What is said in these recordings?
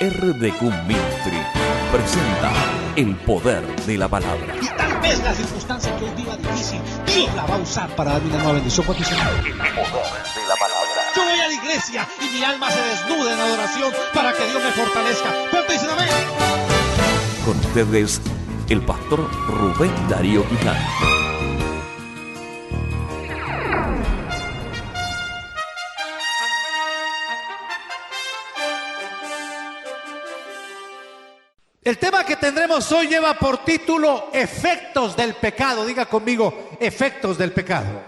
RDQ Ministry presenta el poder de la palabra. Y tal vez la circunstancia que hoy viva difícil, Dios la va a usar para darme una nueva bendición. ¿Cuánto dicen? El poder de la palabra. Yo voy a la iglesia y mi alma se desnuda en adoración para que Dios me fortalezca. ¿Cuánto dicen amén? Con ustedes, el pastor Rubén Darío Quijano. El tema que tendremos hoy lleva por título Efectos del pecado. Diga conmigo, efectos del pecado.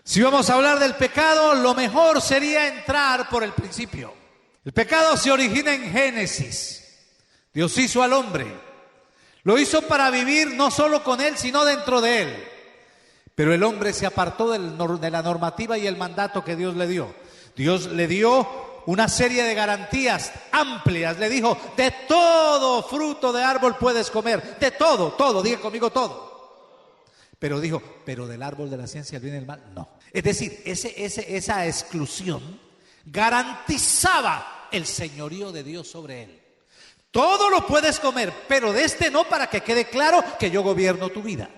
Si vamos a hablar del pecado, lo mejor sería entrar por el principio. El pecado se origina en Génesis. Dios hizo al hombre. Lo hizo para vivir no solo con él, sino dentro de él. Pero el hombre se apartó de la normativa y el mandato que Dios le dio. Dios le dio una serie de garantías amplias. Le dijo, de todo fruto de árbol puedes comer. De todo, todo, diga conmigo todo. Pero dijo, pero del árbol de la ciencia del bien y del mal, no. Es decir, esa exclusión garantizaba el señorío de Dios sobre él. Todo lo puedes comer, pero de este no, para que quede claro que yo gobierno tu vida.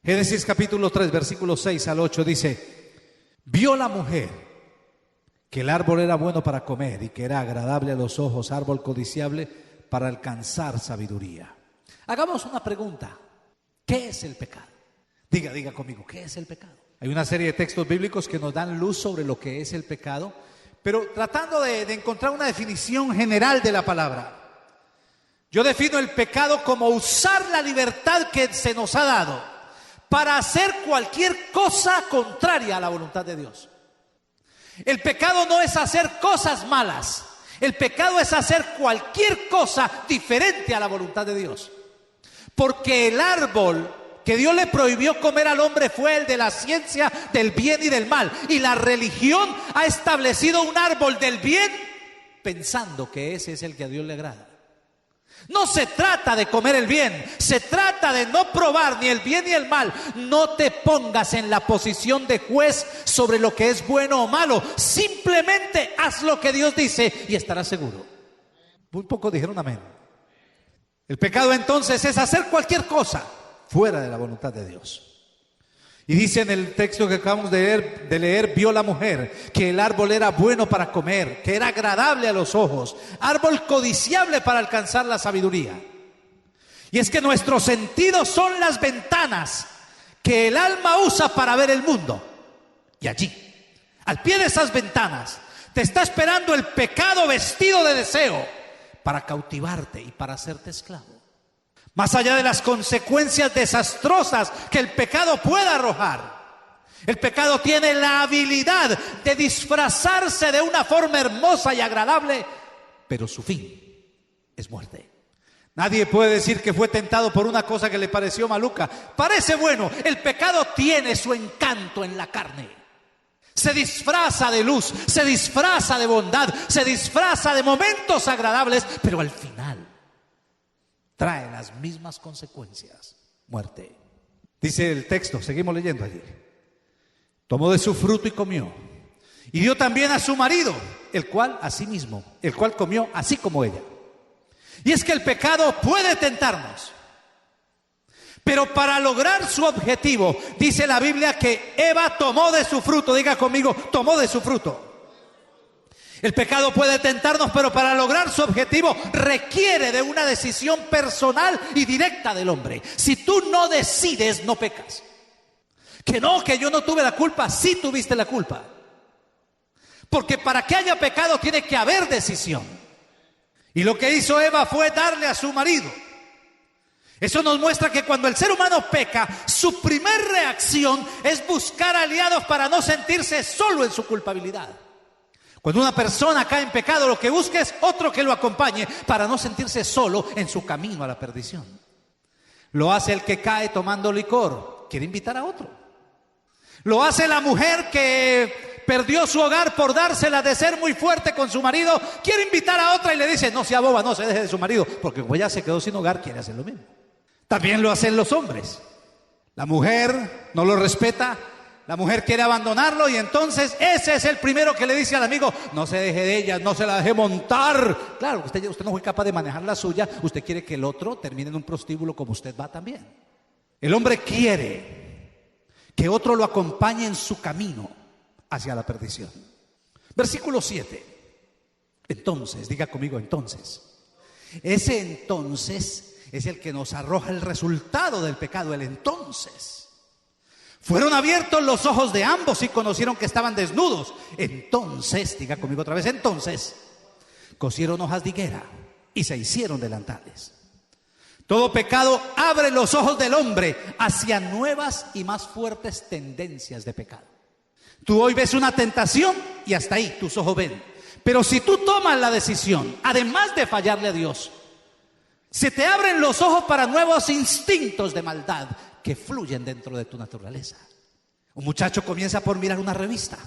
Génesis capítulo 3, versículos 6 al 8 dice, vio la mujer que el árbol era bueno para comer y que era agradable a los ojos, árbol codiciable para alcanzar sabiduría. Hagamos una pregunta. ¿Qué es el pecado? Diga conmigo, ¿qué es el pecado? Hay una serie de textos bíblicos que nos dan luz sobre lo que es el pecado, pero tratando de encontrar una definición general de la palabra. Yo defino el pecado como usar la libertad que se nos ha dado para hacer cualquier cosa contraria a la voluntad de Dios. El pecado no es hacer cosas malas. El pecado es hacer cualquier cosa diferente a la voluntad de Dios. Porque el árbol que Dios le prohibió comer al hombre fue el de la ciencia del bien y del mal. Y la religión ha establecido un árbol del bien pensando que ese es el que a Dios le agrada. No se trata de comer el bien, se trata de no probar ni el bien ni el mal. No te pongas en la posición de juez sobre lo que es bueno o malo. Simplemente haz lo que Dios dice y estarás seguro. Muy pocos dijeron amén. El pecado entonces es hacer cualquier cosa fuera de la voluntad de Dios. Y dice en el texto que acabamos de leer, vio la mujer que el árbol era bueno para comer, que era agradable a los ojos, árbol codiciable para alcanzar la sabiduría. Y es que nuestros sentidos son las ventanas que el alma usa para ver el mundo. Y allí, al pie de esas ventanas, te está esperando el pecado vestido de deseo para cautivarte y para hacerte esclavo. Más allá de las consecuencias desastrosas que el pecado pueda arrojar, el pecado tiene la habilidad de disfrazarse de una forma hermosa y agradable, pero su fin es muerte. Nadie puede decir que fue tentado por una cosa que le pareció maluca. Parece bueno, el pecado tiene su encanto en la carne. Se disfraza de luz, se disfraza de bondad, se disfraza de momentos agradables, pero al final trae las mismas consecuencias, muerte. Dice el texto, seguimos leyendo allí. Tomó de su fruto y comió. Y dio también a su marido, el cual comió así como ella. Y es que el pecado puede tentarnos. Pero para lograr su objetivo, dice la Biblia que Eva tomó de su fruto. Diga conmigo, tomó de su fruto. El pecado puede tentarnos, pero para lograr su objetivo requiere de una decisión personal y directa del hombre. Si tú no decides, no pecas. Que yo no tuve la culpa, sí tuviste la culpa. Porque para que haya pecado tiene que haber decisión. Y lo que hizo Eva fue darle a su marido. Eso nos muestra que cuando el ser humano peca, su primer reacción es buscar aliados para no sentirse solo en su culpabilidad. Cuando una persona cae en pecado, lo que busca es otro que lo acompañe para no sentirse solo en su camino a la perdición. Lo hace el que cae tomando licor, quiere invitar a otro. Lo hace la mujer que perdió su hogar por dársela de ser muy fuerte con su marido, quiere invitar a otra y le dice, no sea boba, no se deje de su marido, porque como ella se quedó sin hogar, quiere hacer lo mismo. También lo hacen los hombres. La mujer no lo respeta, La mujer quiere abandonarlo y entonces ese es el primero que le dice al amigo: no se deje de ella, no se la deje montar. Claro, usted no fue capaz de manejar la suya, usted quiere que el otro termine en un prostíbulo como usted va también. El hombre quiere que otro lo acompañe en su camino hacia la perdición. Versículo 7. Entonces, diga conmigo entonces. Ese entonces es el que nos arroja el resultado del pecado, el entonces. Fueron abiertos los ojos de ambos y conocieron que estaban desnudos. Entonces, diga conmigo otra vez, entonces, cosieron hojas de higuera y se hicieron delantales. Todo pecado abre los ojos del hombre hacia nuevas y más fuertes tendencias de pecado. Tú hoy ves una tentación y hasta ahí tus ojos ven. Pero si tú tomas la decisión, además de fallarle a Dios, se te abren los ojos para nuevos instintos de maldad que fluyen dentro de tu naturaleza. Un muchacho comienza por mirar una revista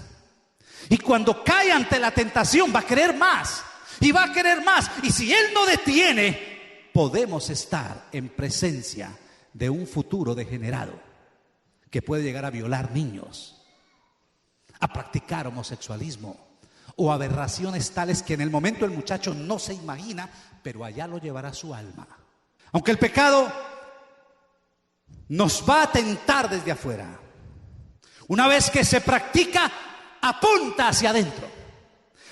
y cuando cae ante la tentación va a querer más y va a querer más. Y si él no detiene, podemos estar en presencia de un futuro degenerado que puede llegar a violar niños, a practicar homosexualismo o aberraciones tales que en el momento el muchacho no se imagina, pero allá lo llevará su alma. Aunque el pecado nos va a tentar desde afuera, una vez que se practica, apunta hacia adentro.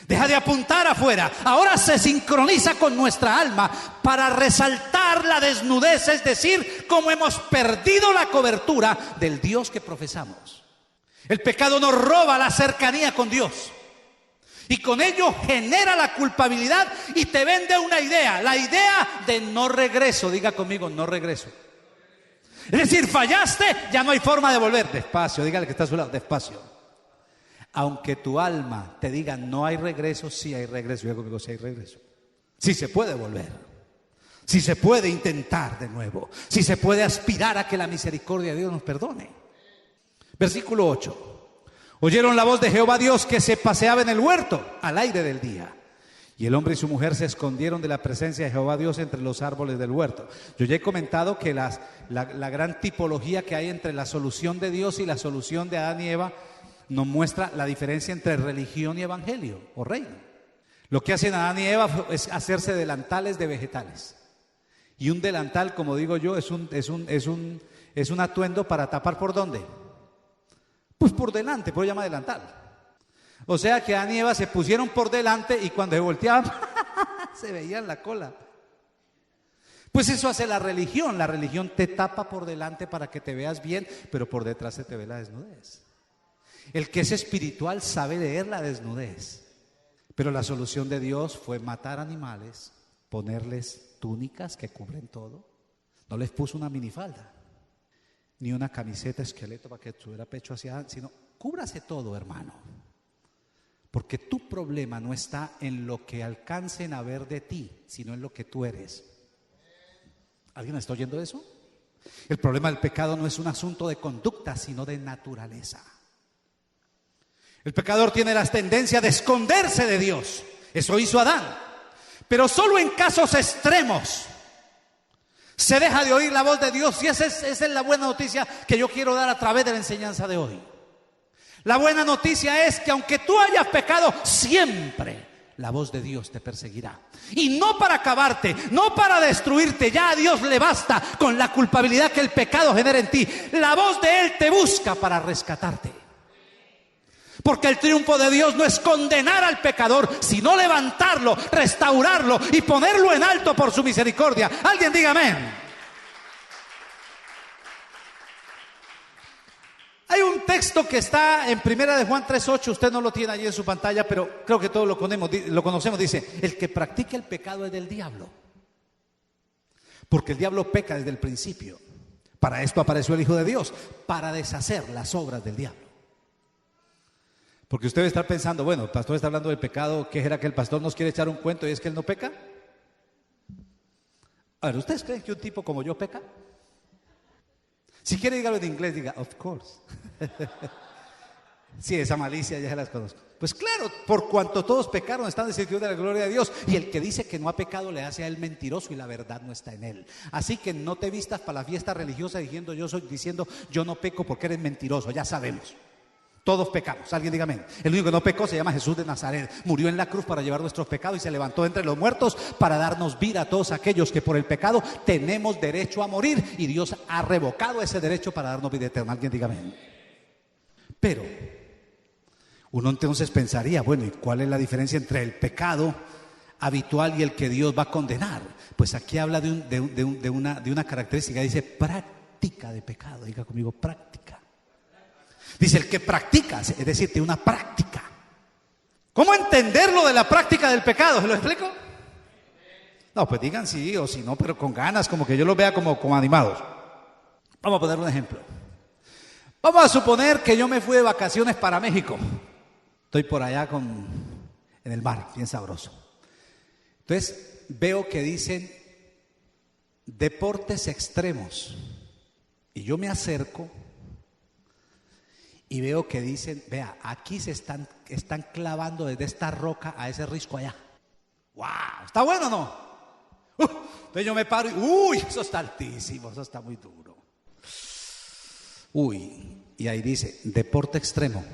Deja de apuntar afuera. Ahora se sincroniza con nuestra alma para resaltar la desnudez, es decir, cómo hemos perdido la cobertura del Dios que profesamos. El pecado nos roba la cercanía con Dios y con ello genera la culpabilidad y te vende una idea, la idea de no regreso. Diga conmigo, no regreso. Es decir, fallaste, ya no hay forma de volver. Despacio, dígale que está a su lado, despacio. Aunque tu alma te diga no hay regreso, sí hay regreso. Yo conmigo, sí hay regreso. Sí se puede volver. Sí se puede intentar de nuevo. Sí se puede aspirar a que la misericordia de Dios nos perdone. Versículo 8. Oyeron la voz de Jehová Dios que se paseaba en el huerto al aire del día. Y el hombre y su mujer se escondieron de la presencia de Jehová Dios entre los árboles del huerto. Yo ya he comentado que la gran tipología que hay entre la solución de Dios y la solución de Adán y Eva nos muestra la diferencia entre religión y evangelio o reino. Lo que hacen Adán y Eva es hacerse delantales de vegetales. Y un delantal, como digo yo, es un atuendo para tapar ¿por dónde? Pues por delante, por eso se llama delantal. O sea que Adán y Eva se pusieron por delante y cuando se volteaban se veían la cola. Pues eso hace la religión. La religión te tapa por delante para que te veas bien, pero por detrás se te ve la desnudez. El que es espiritual sabe leer la desnudez. Pero la solución de Dios fue matar animales, ponerles túnicas que cubren todo. No les puso una minifalda, ni una camiseta esqueleto para que tuviera pecho hacia adelante, sino cúbrase todo, hermano. Porque tu problema no está en lo que alcancen a ver de ti, sino en lo que tú eres. ¿Alguien está oyendo eso? El problema del pecado no es un asunto de conducta, sino de naturaleza. El pecador tiene la tendencia de esconderse de Dios. Eso hizo Adán. Pero solo en casos extremos se deja de oír la voz de Dios. Y esa es la buena noticia que yo quiero dar a través de la enseñanza de hoy. La buena noticia es que aunque tú hayas pecado, siempre la voz de Dios te perseguirá. Y no para acabarte, no para destruirte. Ya a Dios le basta con la culpabilidad que el pecado genera en ti. La voz de Él te busca para rescatarte. Porque el triunfo de Dios no es condenar al pecador, sino levantarlo, restaurarlo y ponerlo en alto por su misericordia. Alguien diga amén. Hay un texto que está en Primera de Juan 3:8, usted no lo tiene allí en su pantalla, pero creo que todos lo conocemos, dice: el que practica el pecado es del diablo, porque el diablo peca desde el principio. Para esto apareció el Hijo de Dios, para deshacer las obras del diablo. Porque usted debe estar pensando, bueno, el pastor está hablando del pecado, ¿qué era que el pastor nos quiere echar un cuento y es que él no peca? A ver, ¿ustedes creen que un tipo como yo peca? Si quiere dígalo en inglés, diga, of course. Sí, esa malicia ya se las conozco. Pues claro, por cuanto todos pecaron, están destituidos de la gloria de Dios. Y el que dice que no ha pecado le hace a él mentiroso y la verdad no está en él. Así que no te vistas para la fiesta religiosa diciendo yo no peco porque eres mentiroso, ya sabemos. Todos pecamos, alguien diga amén. El único que no pecó se llama Jesús de Nazaret. Murió en la cruz para llevar nuestros pecados y se levantó entre los muertos para darnos vida a todos aquellos que por el pecado tenemos derecho a morir. Y Dios ha revocado ese derecho para darnos vida eterna. Alguien diga amén. Pero uno entonces pensaría, bueno, ¿y cuál es la diferencia entre el pecado habitual y el que Dios va a condenar? Pues aquí habla de una característica, dice práctica de pecado. Diga conmigo, práctica. Dice el que practica, es decir, tiene una práctica. ¿Cómo entender lo de la práctica del pecado? ¿Se lo explico? No, pues digan sí o si no, pero con ganas, como que yo los vea como animados. Vamos a poner un ejemplo. Vamos a suponer que yo me fui de vacaciones para México. Estoy por allá en el mar, bien sabroso. Entonces veo que dicen deportes extremos. Y yo me acerco y veo que dicen, vea, aquí se están clavando desde esta roca a ese risco allá. ¡Wow! ¿Está bueno o no? Entonces yo me paro y, uy, eso está altísimo, eso está muy duro. Uy, y ahí dice, deporte extremo,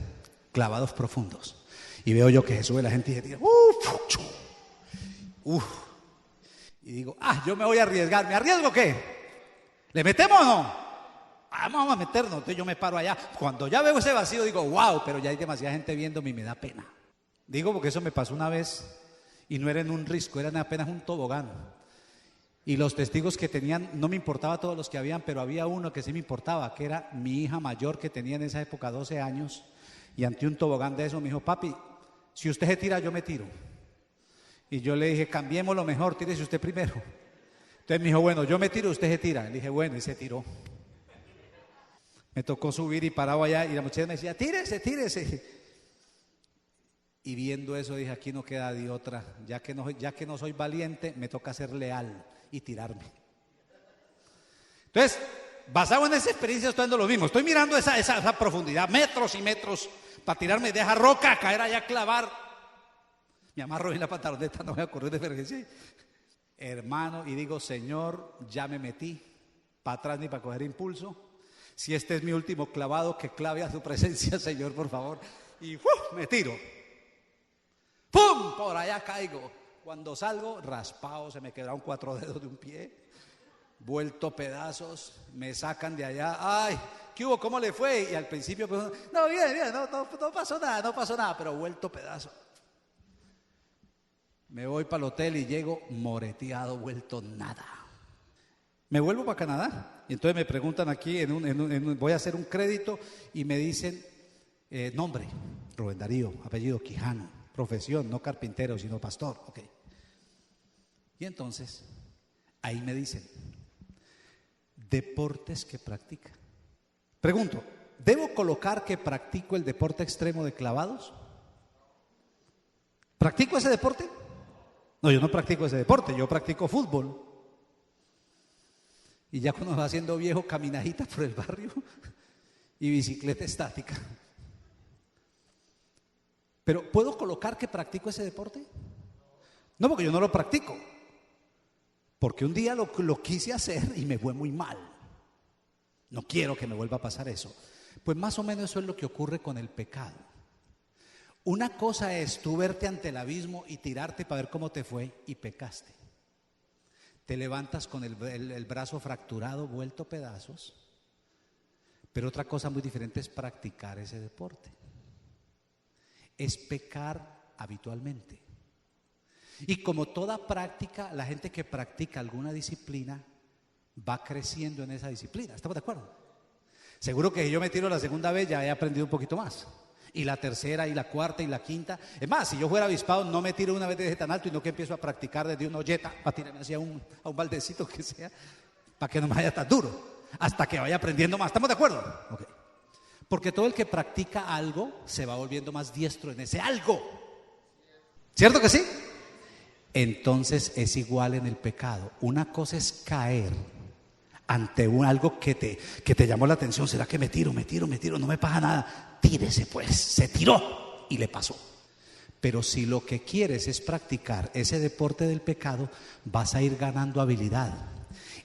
clavados profundos. Y veo yo que sube la gente y dice, y digo, yo me voy a arriesgar. ¿Me arriesgo qué? ¿Le metemos o no? Vamos a meternos. Entonces yo me paro allá. Cuando ya veo ese vacío digo, wow, pero ya hay demasiada gente viéndome y me da pena. Digo porque eso me pasó una vez y no era en un risco, era apenas un tobogán. Y los testigos que tenían, no me importaba todos los que habían, pero había uno que sí me importaba, que era mi hija mayor que tenía en esa época 12 años. Y ante un tobogán de eso me dijo, papi, si usted se tira, yo me tiro. Y yo le dije, cambiemos lo mejor, tírese usted primero. Entonces me dijo, bueno, yo me tiro, usted se tira. Le dije, bueno, y se tiró. Me tocó subir y parado allá y la muchacha me decía, tírese, tírese. Y viendo eso dije, aquí no queda de otra. Ya que no soy valiente, me toca ser leal y tirarme. Entonces, basado en esa experiencia estoy dando lo mismo. Estoy mirando esa profundidad, metros y metros, para tirarme de esa roca, caer allá a clavar. Me amarro en la pantaloneta, no voy a correr de emergencia. Hermano, y digo, Señor, ya me metí, para atrás ni para coger impulso. Si este es mi último clavado, que clave a su presencia, Señor, por favor. Y me tiro. ¡Pum! Por allá caigo. Cuando salgo, raspado, se me quebraron 4 dedos de un pie. Vuelto pedazos, me sacan de allá. ¡Ay! ¿Qué hubo? ¿Cómo le fue? Y al principio, pues, no, bien, no pasó nada, pero vuelto pedazo. Me voy para el hotel y llego moreteado, vuelto nada. Me vuelvo para Canadá y entonces me preguntan aquí, voy a hacer un crédito y me dicen nombre, Rubén Darío, apellido Quijano, profesión, no carpintero sino pastor, ok. Y entonces ahí me dicen deportes que practica. Pregunto, ¿debo colocar que practico el deporte extremo de clavados? ¿Practico ese deporte? No, yo no practico ese deporte, yo practico fútbol. Y ya cuando va haciendo viejo, caminadita por el barrio y bicicleta estática. Pero ¿puedo colocar que practico ese deporte? No, porque yo no lo practico. Porque un día lo quise hacer y me fue muy mal. No quiero que me vuelva a pasar eso. Pues más o menos eso es lo que ocurre con el pecado. Una cosa es tú verte ante el abismo y tirarte para ver cómo te fue y pecaste. Te levantas con el brazo fracturado, vuelto pedazos. Pero otra cosa muy diferente es practicar ese deporte. Es pecar habitualmente. Y como toda práctica, la gente que practica alguna disciplina va creciendo en esa disciplina. ¿Estamos de acuerdo? Seguro que si yo me tiro la segunda vez ya he aprendido un poquito más. Y la tercera, y la cuarta, y la quinta. Es más, si yo fuera avispado, no me tiro una vez desde tan alto, y no que empiezo a practicar desde una olleta, para tirarme hacia un baldecito que sea, para que no me vaya tan duro, hasta que vaya aprendiendo más. ¿Estamos de acuerdo? Okay. Porque todo el que practica algo se va volviendo más diestro en ese algo. ¿Cierto que sí? Entonces es igual en el pecado. Una cosa es caer ante algo que te llamó la atención. ¿Será que me tiro? No me pasa nada. Tírese pues, se tiró y le pasó. Pero si lo que quieres es practicar ese deporte del pecado, vas a ir ganando habilidad.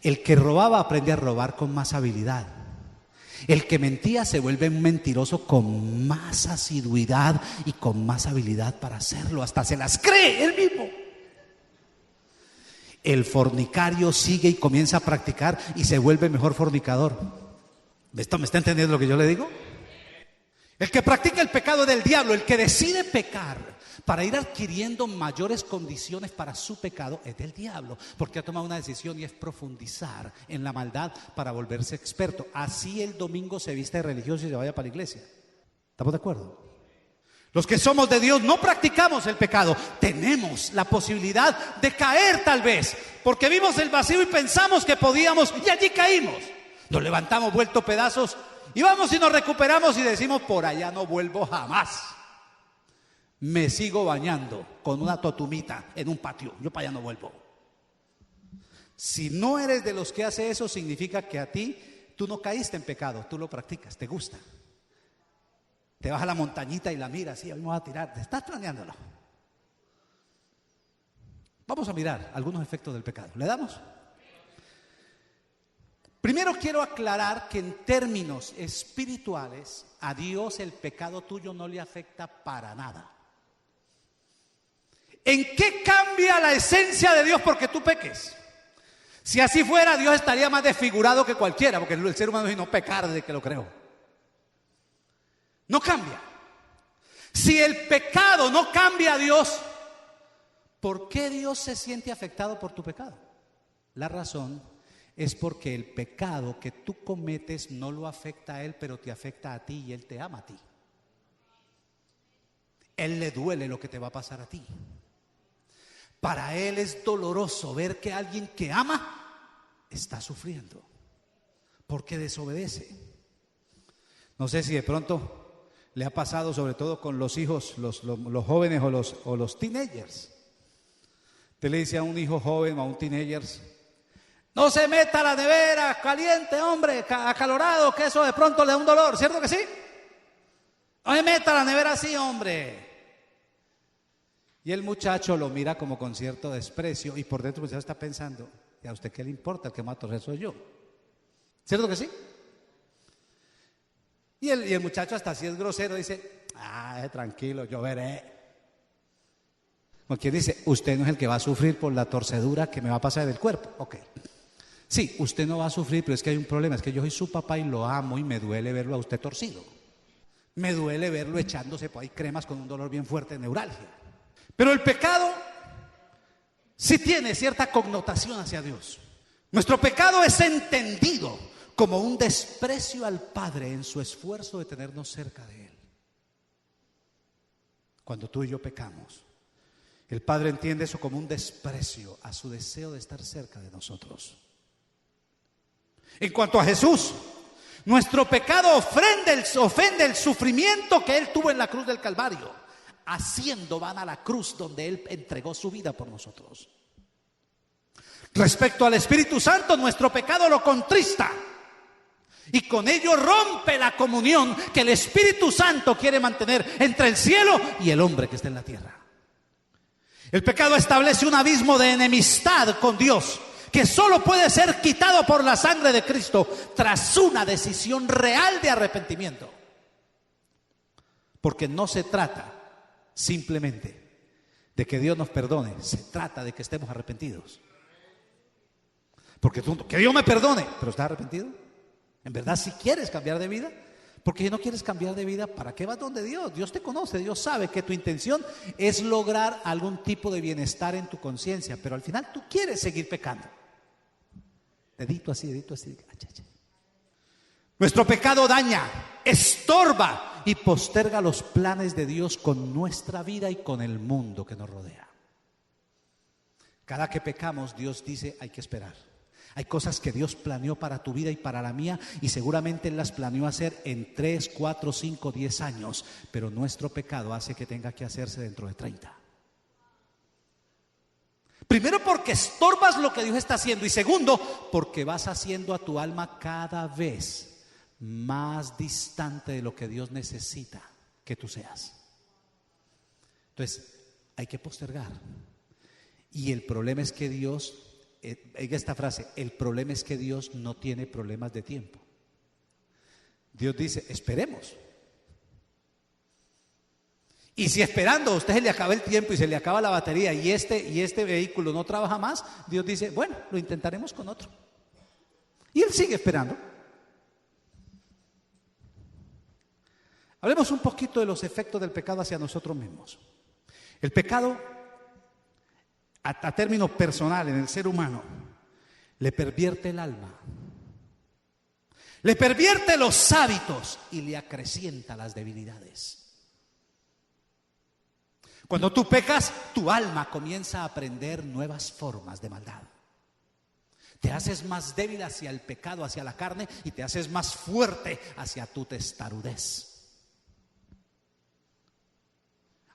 El que robaba aprende a robar con más habilidad. El que mentía se vuelve un mentiroso con más asiduidad y con más habilidad para hacerlo. Hasta se las cree él mismo. El fornicario sigue y comienza a practicar y se vuelve mejor fornicador. ¿Me está entendiendo lo que yo le digo? El que practica el pecado del diablo, el que decide pecar para ir adquiriendo mayores condiciones para su pecado, es del diablo, porque ha tomado una decisión y es profundizar en la maldad para volverse experto. Así el domingo se viste de religioso y se vaya para la iglesia. ¿Estamos de acuerdo? Los que somos de Dios no practicamos el pecado. Tenemos la posibilidad de caer tal vez, porque vimos el vacío y pensamos que podíamos y allí caímos. Nos levantamos vuelto pedazos y vamos y nos recuperamos y decimos: por allá no vuelvo jamás. Me sigo bañando con una totumita en un patio. Yo para allá no vuelvo. Si no eres de los que hace eso, significa que a ti, tú no caíste en pecado, tú lo practicas, te gusta. Te vas a la montañita y la miras, sí, hoy me voy a tirar, te estás planeándolo. Vamos a mirar algunos efectos del pecado. ¿Le damos? Primero quiero aclarar que en términos espirituales, a Dios el pecado tuyo no le afecta para nada. ¿En qué cambia la esencia de Dios porque tú peques? Si así fuera, Dios estaría más desfigurado que cualquiera, porque el ser humano dice: no pecar desde que lo creó. No cambia. Si el pecado no cambia a Dios, ¿por qué Dios se siente afectado por tu pecado? La razón es porque el pecado que tú cometes no lo afecta a Él, pero te afecta a ti y Él te ama a ti. Él le duele lo que te va a pasar a ti. Para Él es doloroso ver que alguien que ama está sufriendo porque desobedece. No sé si de pronto le ha pasado, sobre todo con los hijos, los jóvenes o los teenagers. Usted le dice a un hijo joven o a un teenager: no se meta a la nevera caliente, hombre, acalorado, que eso de pronto le da un dolor, ¿cierto que sí? No se meta a la nevera así, hombre. Y el muchacho lo mira como con cierto desprecio y por dentro está pensando: ¿y a usted qué le importa? El que mato soy yo. ¿Cierto que sí? Y el muchacho, hasta así es grosero, dice: tranquilo, yo veré. Como quien dice: usted no es el que va a sufrir por la torcedura que me va a pasar del cuerpo. Ok. Sí, usted no va a sufrir, pero es que hay un problema, es que yo soy su papá y lo amo y me duele verlo a usted torcido. Me duele verlo echándose por ahí cremas con un dolor bien fuerte de neuralgia. Pero el pecado sí tiene cierta connotación hacia Dios. Nuestro pecado es entendido como un desprecio al Padre en su esfuerzo de tenernos cerca de Él. Cuando tú y yo pecamos, el Padre entiende eso como un desprecio a su deseo de estar cerca de nosotros. En cuanto a Jesús, nuestro pecado ofende el sufrimiento que Él tuvo en la cruz del Calvario, haciendo vana la cruz donde Él entregó su vida por nosotros. Respecto al Espíritu Santo, nuestro pecado lo contrista y con ello rompe la comunión que el Espíritu Santo quiere mantener entre el cielo y el hombre que está en la tierra. El pecado establece un abismo de enemistad con Dios que solo puede ser quitado por la sangre de Cristo tras una decisión real de arrepentimiento. Porque no se trata simplemente de que Dios nos perdone, se trata de que estemos arrepentidos. Porque tú, que Dios me perdone, pero ¿estás arrepentido? ¿En verdad si quieres cambiar de vida? Porque si no quieres cambiar de vida, ¿para qué vas donde Dios? Dios te conoce, Dios sabe que tu intención es lograr algún tipo de bienestar en tu conciencia, pero al final tú quieres seguir pecando. Dedito así, dedito así. Nuestro pecado daña, estorba y posterga los planes de Dios con nuestra vida y con el mundo que nos rodea. Cada que pecamos, Dios dice: hay que esperar. Hay cosas que Dios planeó para tu vida y para la mía, y seguramente Él las planeó hacer en 3, 4, 5, 10 años, pero nuestro pecado hace que tenga que hacerse dentro de 30. Primero, porque estorbas lo que Dios está haciendo, y segundo, porque vas haciendo a tu alma cada vez más distante de lo que Dios necesita que tú seas. Entonces, hay que postergar. Y el problema es que Dios, oiga esta frase: el problema es que Dios no tiene problemas de tiempo. Dios dice, esperemos. Y si esperando a usted se le acaba el tiempo y se le acaba la batería y este vehículo no trabaja más, Dios dice, bueno, lo intentaremos con otro. Y Él sigue esperando. Hablemos un poquito de los efectos del pecado hacia nosotros mismos. El pecado, a término personal en el ser humano, le pervierte el alma, le pervierte los hábitos y le acrecienta las debilidades. Cuando tú pecas, tu alma comienza a aprender nuevas formas de maldad. Te haces más débil hacia el pecado, hacia la carne, y te haces más fuerte hacia tu testarudez.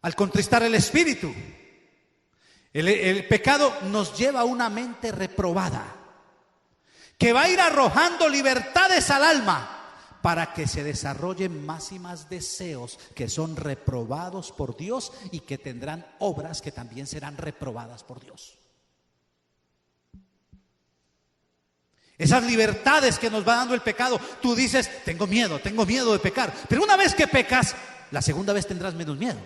Al contristar el espíritu, el pecado nos lleva a una mente reprobada, que va a ir arrojando libertades al alma para que se desarrollen más y más deseos que son reprobados por Dios y que tendrán obras que también serán reprobadas por Dios. Esas libertades que nos va dando el pecado, tú dices, tengo miedo de pecar. Pero una vez que pecas, la segunda vez tendrás menos miedo.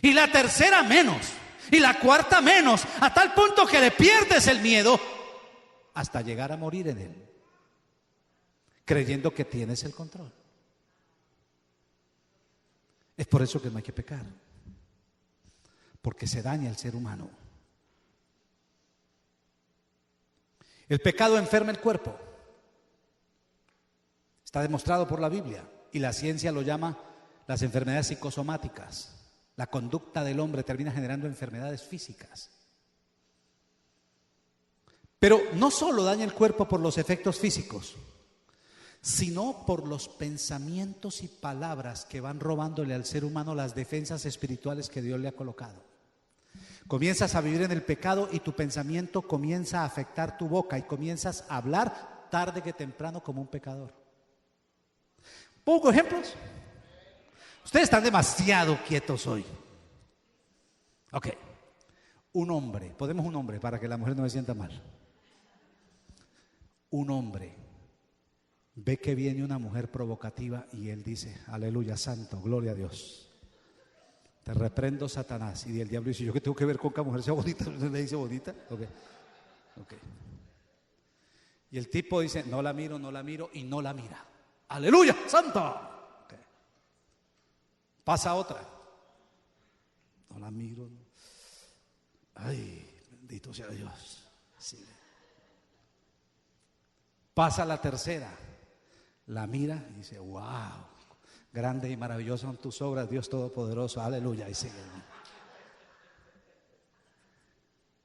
Y la tercera menos. Y la cuarta menos. A tal punto que le pierdes el miedo hasta llegar a morir en él, creyendo que tienes el control. Es por eso que no hay que pecar, porque se daña el ser humano. El pecado enferma el cuerpo. Está demostrado por la Biblia y la ciencia lo llama las enfermedades psicosomáticas. La conducta del hombre termina generando enfermedades físicas. Pero no solo daña el cuerpo por los efectos físicos, sino por los pensamientos y palabras que van robándole al ser humano las defensas espirituales que Dios le ha colocado. Comienzas a vivir en el pecado y tu pensamiento comienza a afectar tu boca y comienzas a hablar tarde que temprano como un pecador. ¿Pongo ejemplos? Ustedes están demasiado quietos hoy. Ok, un hombre, podemos un hombre para que la mujer no se sienta mal. Un hombre ve que viene una mujer provocativa y él dice, aleluya, santo, gloria a Dios. Te reprendo, Satanás. Y el diablo dice, ¿yo qué tengo que ver con que la mujer sea bonita? ¿Usted le dice bonita? Ok. Y el tipo dice, no la miro y no la mira. ¡Aleluya, santo! Okay. Pasa otra. No la miro. Ay, bendito sea Dios. Sigue. Pasa la tercera. La mira y dice, wow, grandes y maravillosas son tus obras, Dios Todopoderoso, aleluya, y sigue.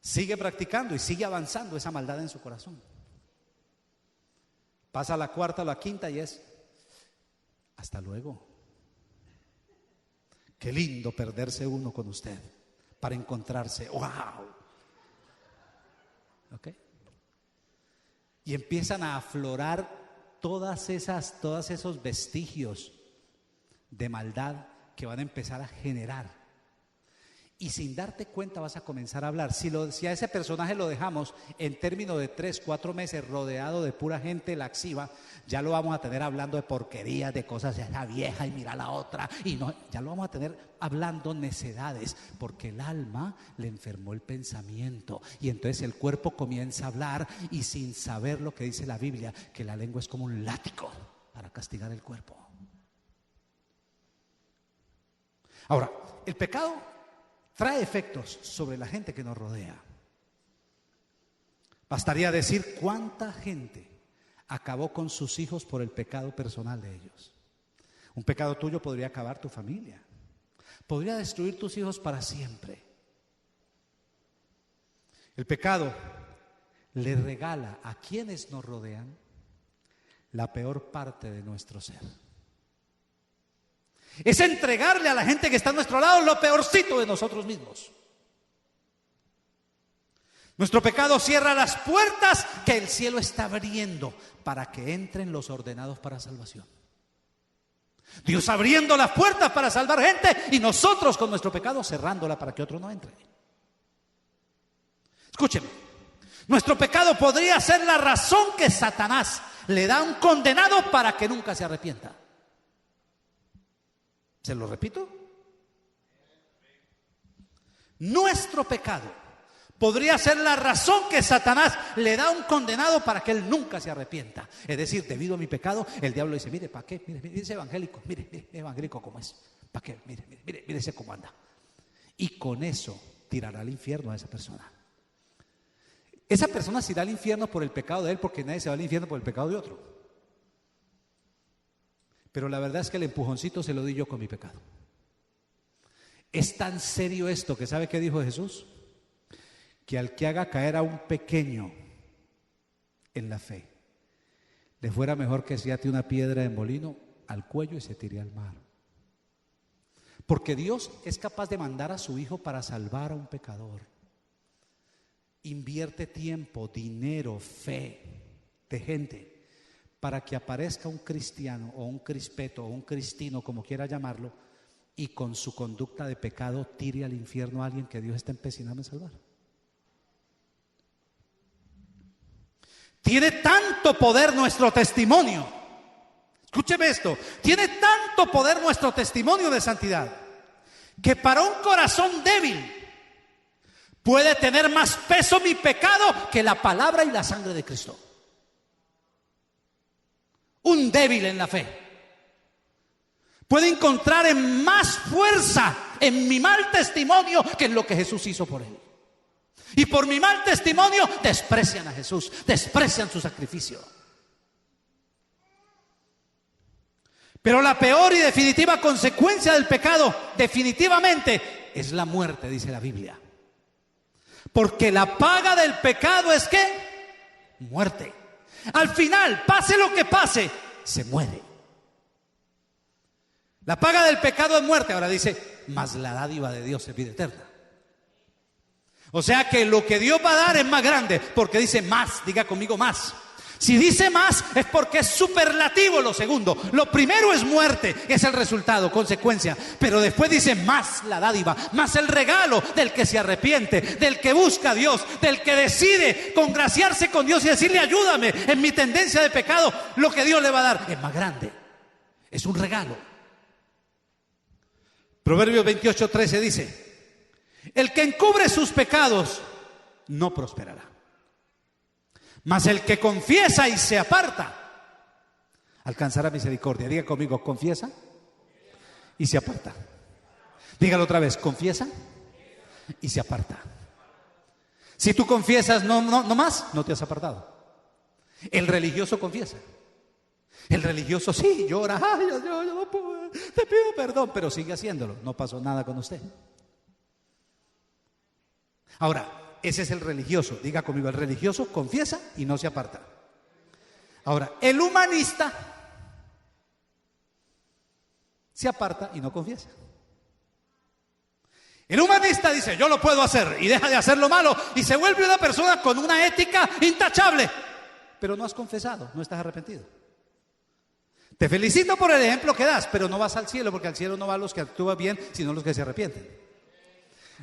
Sigue practicando y sigue avanzando esa maldad en su corazón. Pasa la cuarta, la quinta y es, hasta luego. Qué lindo perderse uno con usted para encontrarse, wow. ¿Ok? Y empiezan a aflorar todos esos vestigios de maldad que van a empezar a generar. Y sin darte cuenta vas a comenzar a hablar. Si a ese personaje lo dejamos en términos de 3-4 meses rodeado de pura gente laxiva, ya lo vamos a tener hablando de porquerías, de cosas de esa vieja y mira la otra. Y no, ya lo vamos a tener hablando necedades, porque el alma le enfermó el pensamiento. Y entonces el cuerpo comienza a hablar y sin saber lo que dice la Biblia, que la lengua es como un látigo para castigar el cuerpo. Ahora, el pecado trae efectos sobre la gente que nos rodea. Bastaría decir cuánta gente acabó con sus hijos por el pecado personal de ellos. Un pecado tuyo podría acabar tu familia, podría destruir tus hijos para siempre. El pecado le regala a quienes nos rodean la peor parte de nuestro ser. Es entregarle a la gente que está a nuestro lado lo peorcito de nosotros mismos. Nuestro pecado cierra las puertas que el cielo está abriendo para que entren los ordenados para salvación. Dios abriendo las puertas para salvar gente y nosotros con nuestro pecado cerrándola para que otro no entre. Escúcheme, nuestro pecado podría ser la razón que Satanás le da a un condenado para que nunca se arrepienta. ¿Se lo repito? Nuestro pecado podría ser la razón que Satanás le da a un condenado para que él nunca se arrepienta. Es decir, debido a mi pecado, el diablo dice, mire, ¿para qué? Mire ese evangélico, mire evangélico cómo es. ¿Para qué? Mire ese cómo anda. Y con eso tirará al infierno a esa persona. Esa persona se irá al infierno por el pecado de él, porque nadie se va al infierno por el pecado de otro. Pero la verdad es que el empujoncito se lo di yo con mi pecado. Es tan serio esto que ¿sabe qué dijo Jesús? Que al que haga caer a un pequeño en la fe, le fuera mejor que se ate una piedra de molino al cuello y se tire al mar. Porque Dios es capaz de mandar a su Hijo para salvar a un pecador. Invierte tiempo, dinero, fe de gente para que aparezca un cristiano o un crispeto o un cristino, como quiera llamarlo, y con su conducta de pecado tire al infierno a alguien que Dios está empecinado en salvar. Tiene tanto poder nuestro testimonio. Escúcheme esto. Tiene tanto poder nuestro testimonio de santidad que para un corazón débil puede tener más peso mi pecado que la palabra y la sangre de Cristo. Un débil en la fe puede encontrar en más fuerza en mi mal testimonio que en lo que Jesús hizo por él. Y por mi mal testimonio desprecian a Jesús, desprecian su sacrificio. Pero la peor y definitiva consecuencia del pecado, definitivamente, es la muerte, dice la Biblia. Porque la paga del pecado es ¿qué? Muerte. Al final, pase lo que pase, se muere. La paga del pecado es muerte. Ahora dice, mas la dádiva de Dios es vida eterna. O sea que lo que Dios va a dar es más grande, porque dice más, diga conmigo más. Si dice más es porque es superlativo lo segundo. Lo primero es muerte, es el resultado, consecuencia. Pero después dice más la dádiva, más el regalo del que se arrepiente, del que busca a Dios, del que decide congraciarse con Dios y decirle ayúdame en mi tendencia de pecado. Lo que Dios le va a dar es más grande, es un regalo. Proverbios 28:13 dice, el que encubre sus pecados no prosperará. Mas el que confiesa y se aparta alcanzará misericordia. Diga conmigo, confiesa y se aparta. Dígalo otra vez, confiesa y se aparta. Si tú confiesas no más, no te has apartado. El religioso confiesa. El religioso sí llora, ay, yo no puedo, te pido perdón, pero sigue haciéndolo. No pasó nada con usted. Ahora, ese es el religioso. Diga conmigo, el religioso confiesa y no se aparta. Ahora, el humanista se aparta y no confiesa. El humanista dice, yo lo puedo hacer, y deja de hacer lo malo y se vuelve una persona con una ética intachable. Pero no has confesado, no estás arrepentido. Te felicito por el ejemplo que das, pero no vas al cielo, porque al cielo no van los que actúan bien, sino los que se arrepienten.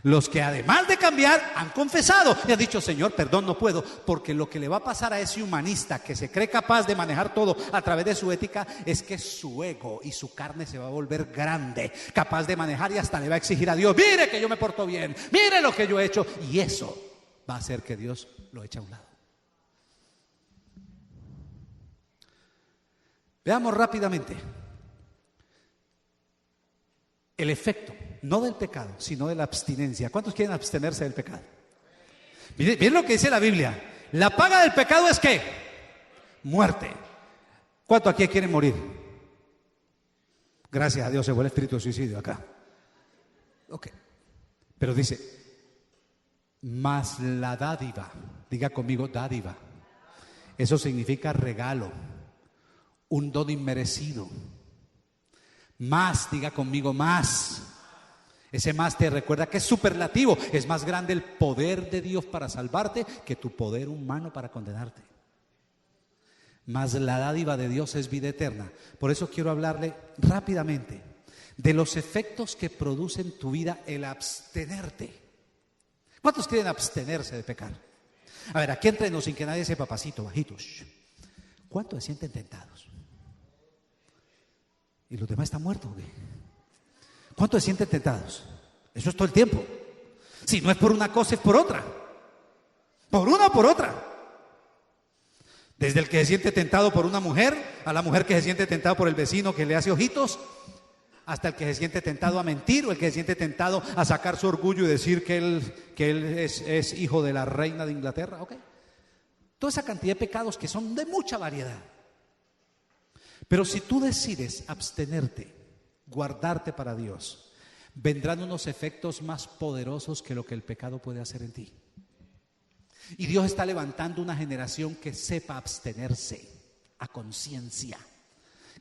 Los que además de cambiar han confesado y han dicho, Señor, perdón, no puedo. Porque lo que le va a pasar a ese humanista que se cree capaz de manejar todo a través de su ética es que su ego y su carne se va a volver grande, capaz de manejar, y hasta le va a exigir a Dios, mire que yo me porto bien, mire lo que yo he hecho, y eso va a hacer que Dios lo eche a un lado. Veamos rápidamente el efecto, no del pecado, sino de la abstinencia. ¿Cuántos quieren abstenerse del pecado? Miren lo que dice la Biblia. La paga del pecado es ¿qué? Muerte. ¿Cuántos aquí quieren morir? Gracias a Dios se fue el espíritu de suicidio acá. Ok. Pero dice, mas la dádiva, diga conmigo dádiva. Eso significa regalo, un don inmerecido. Más, diga conmigo más. Ese más te recuerda que es superlativo. Es más grande el poder de Dios para salvarte que tu poder humano para condenarte. Mas la dádiva de Dios es vida eterna. Por eso quiero hablarle rápidamente de los efectos que produce en tu vida el abstenerte. ¿Cuántos quieren abstenerse de pecar? A ver, aquí entre nos sin que nadie sepa, pasito, bajitos. ¿Cuántos se sienten tentados? ¿Y los demás están muertos? ¿Qué? ¿Cuántos se sienten tentados? Eso es todo el tiempo. Si no es por una cosa, es por otra. Por una o por otra. Desde el que se siente tentado por una mujer, a la mujer que se siente tentado por el vecino que le hace ojitos, hasta el que se siente tentado a mentir, o el que se siente tentado a sacar su orgullo y decir que él es hijo de la reina de Inglaterra. ¿Ok? Toda esa cantidad de pecados que son de mucha variedad. Pero si tú decides abstenerte, guardarte para Dios, vendrán unos efectos más poderosos que lo que el pecado puede hacer en ti. Y Dios está levantando una generación que sepa abstenerse a conciencia,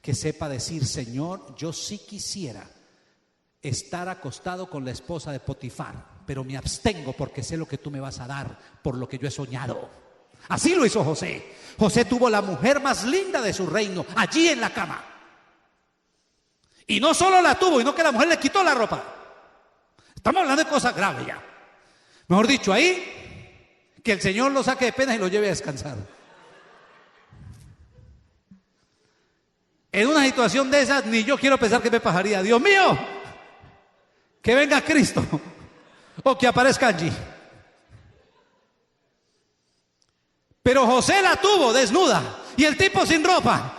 que sepa decir: Señor, yo sí quisiera estar acostado con la esposa de Potifar, pero me abstengo porque sé lo que tú me vas a dar por lo que yo he soñado. Así lo hizo José. José tuvo la mujer más linda de su reino allí en la cama. Y no solo la tuvo, sino que la mujer le quitó la ropa. Estamos hablando de cosas graves ya. Mejor dicho, ahí que el Señor lo saque de penas y lo lleve a descansar. En una situación de esas, ni yo quiero pensar que me pasaría. Dios mío, que venga Cristo o que aparezca allí. Pero José la tuvo desnuda y el tipo sin ropa.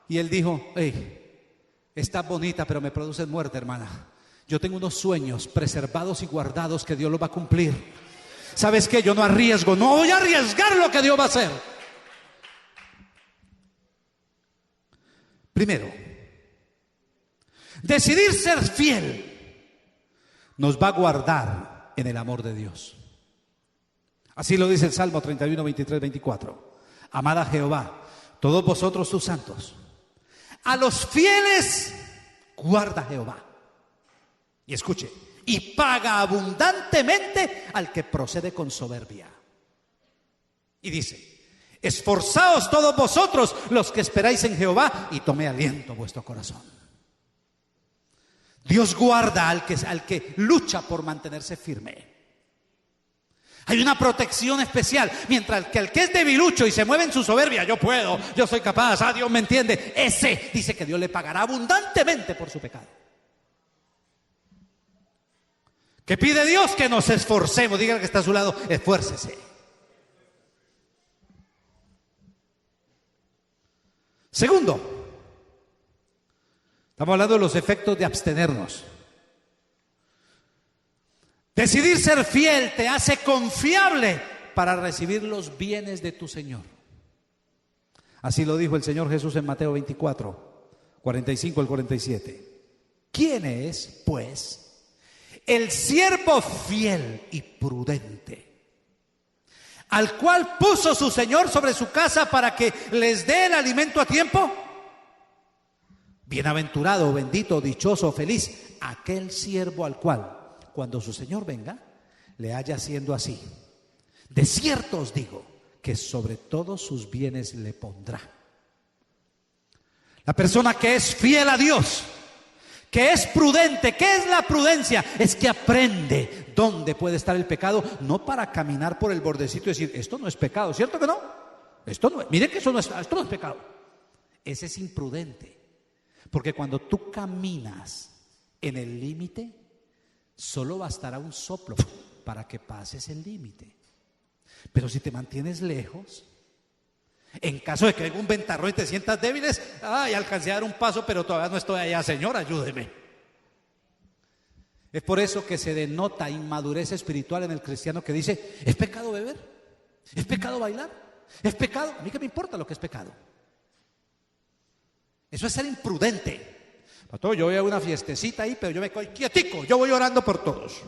Y él dijo: hey, estás bonita, pero me produces muerte, hermana. Yo tengo unos sueños preservados y guardados que Dios los va a cumplir. ¿Sabes qué? Yo no arriesgo, no voy a arriesgar lo que Dios va a hacer. Primero, decidir ser fiel nos va a guardar en el amor de Dios. Así lo dice el Salmo 31, 23, 24. Amad a Jehová, todos vosotros sus santos. A los fieles guarda Jehová. Y escuche: y paga abundantemente al que procede con soberbia. Y dice: esforzaos todos vosotros los que esperáis en Jehová, y tome aliento vuestro corazón. Dios guarda al que lucha por mantenerse firme. Hay una protección especial, mientras que al que es debilucho y se mueve en su soberbia: yo puedo, yo soy capaz, Dios me entiende, ese dice que Dios le pagará abundantemente por su pecado. ¿Qué pide Dios? Que nos esforcemos. Dígale que está a su lado: esfuércese. Segundo, estamos hablando de los efectos de abstenernos. Decidir ser fiel te hace confiable para recibir los bienes de tu Señor. Así lo dijo el Señor Jesús en Mateo 24, 45 al 47. ¿Quién es, pues, el siervo fiel y prudente, al cual puso su Señor sobre su casa para que les dé el alimento a tiempo? Bienaventurado, bendito, dichoso, feliz aquel siervo al cual, cuando su Señor venga, le haya haciendo así. De cierto os digo que sobre todos sus bienes le pondrá. La persona que es fiel a Dios, que es prudente. ¿Qué es la prudencia? Es que aprende dónde puede estar el pecado, no para caminar por el bordecito y decir: esto no es pecado, ¿cierto que no? Esto no es, miren que esto no es pecado. Ese es imprudente, porque cuando tú caminas en el límite, solo bastará un soplo para que pases el límite. Pero si te mantienes lejos, en caso de que venga un ventarrón y te sientas débiles, alcancé a dar un paso, pero todavía no estoy allá, Señor, ayúdeme. Es por eso que se denota inmadurez espiritual en el cristiano que dice: ¿es pecado beber? ¿Es pecado bailar? ¿Es pecado? A mí qué me importa lo que es pecado. Eso es ser imprudente. Pastor, yo voy a una fiestecita ahí, pero yo me quedo quietico, yo voy orando por todos.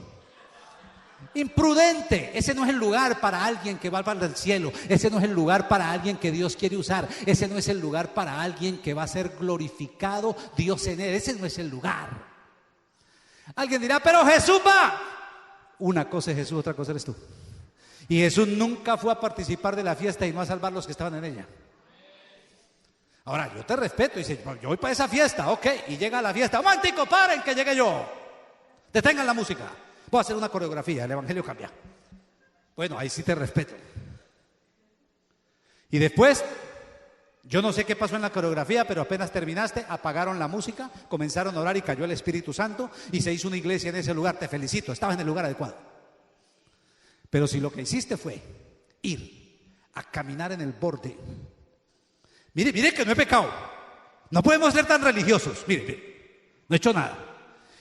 Imprudente. Ese no es el lugar para alguien que va para el cielo. Ese no es el lugar para alguien que Dios quiere usar. Ese no es el lugar para alguien que va a ser glorificado Dios en él. Ese no es el lugar. Alguien dirá: pero Jesús va. Una cosa es Jesús, otra cosa eres tú. Y Jesús nunca fue a participar de la fiesta y no a salvar los que estaban en ella. Ahora, yo te respeto, y dice: yo voy para esa fiesta, ok, y llega a la fiesta: ¡momentico, paren que llegue yo! Detengan la música, voy a hacer una coreografía, el evangelio cambia. Bueno, ahí sí te respeto. Y después Yo no sé qué pasó en la coreografía, pero apenas terminaste, apagaron la música, comenzaron a orar y cayó el Espíritu Santo y se hizo una iglesia en ese lugar. Te felicito, estabas en el lugar adecuado. Pero si lo que hiciste fue ir a caminar en el borde. Mire que no he pecado. No podemos ser tan religiosos. Mire, no he hecho nada.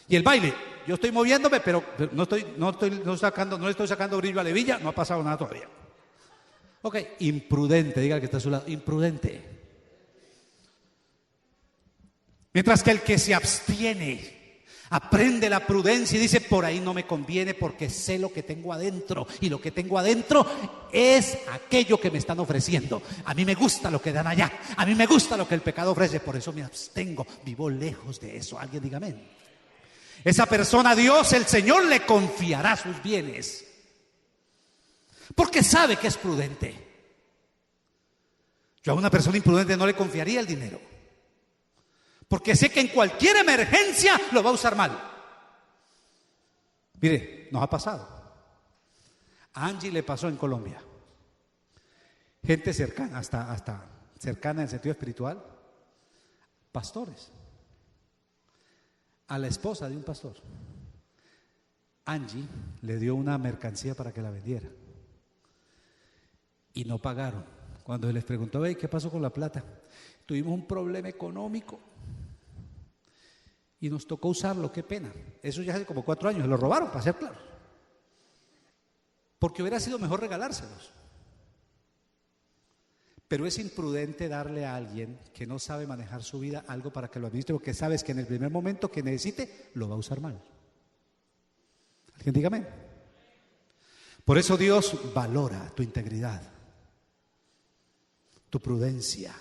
Y el baile, yo estoy moviéndome, pero no le estoy sacando brillo a la hebilla, no ha pasado nada todavía. Ok, imprudente, diga el que está a su lado, imprudente. Mientras que el que se abstiene aprende la prudencia y dice, por ahí no me conviene porque sé lo que tengo adentro, y lo que tengo adentro es aquello que me están ofreciendo. A mí me gusta lo que dan allá, a mí me gusta lo que el pecado ofrece, por eso me abstengo, vivo lejos de eso. Alguien diga amén. Esa persona a Dios, el Señor, le confiará sus bienes, porque sabe que es prudente. Yo a una persona imprudente no le confiaría el dinero, porque sé que en cualquier emergencia lo va a usar mal. Mire, nos ha pasado. A Angie le pasó en Colombia. Gente cercana, hasta cercana en el sentido espiritual, pastores. A la esposa de un pastor, Angie le dio una mercancía para que la vendiera y no pagaron. Cuando les preguntó, ¿qué pasó con la plata? Tuvimos un problema económico y nos tocó usarlo, qué pena. Eso ya hace como 4 años, se lo robaron, para ser claro, porque hubiera sido mejor regalárselos. Pero es imprudente darle a alguien que no sabe manejar su vida algo para que lo administre, porque sabes que en el primer momento que necesite lo va a usar mal. ¿Alguien diga amén? Por eso Dios valora tu integridad, tu prudencia.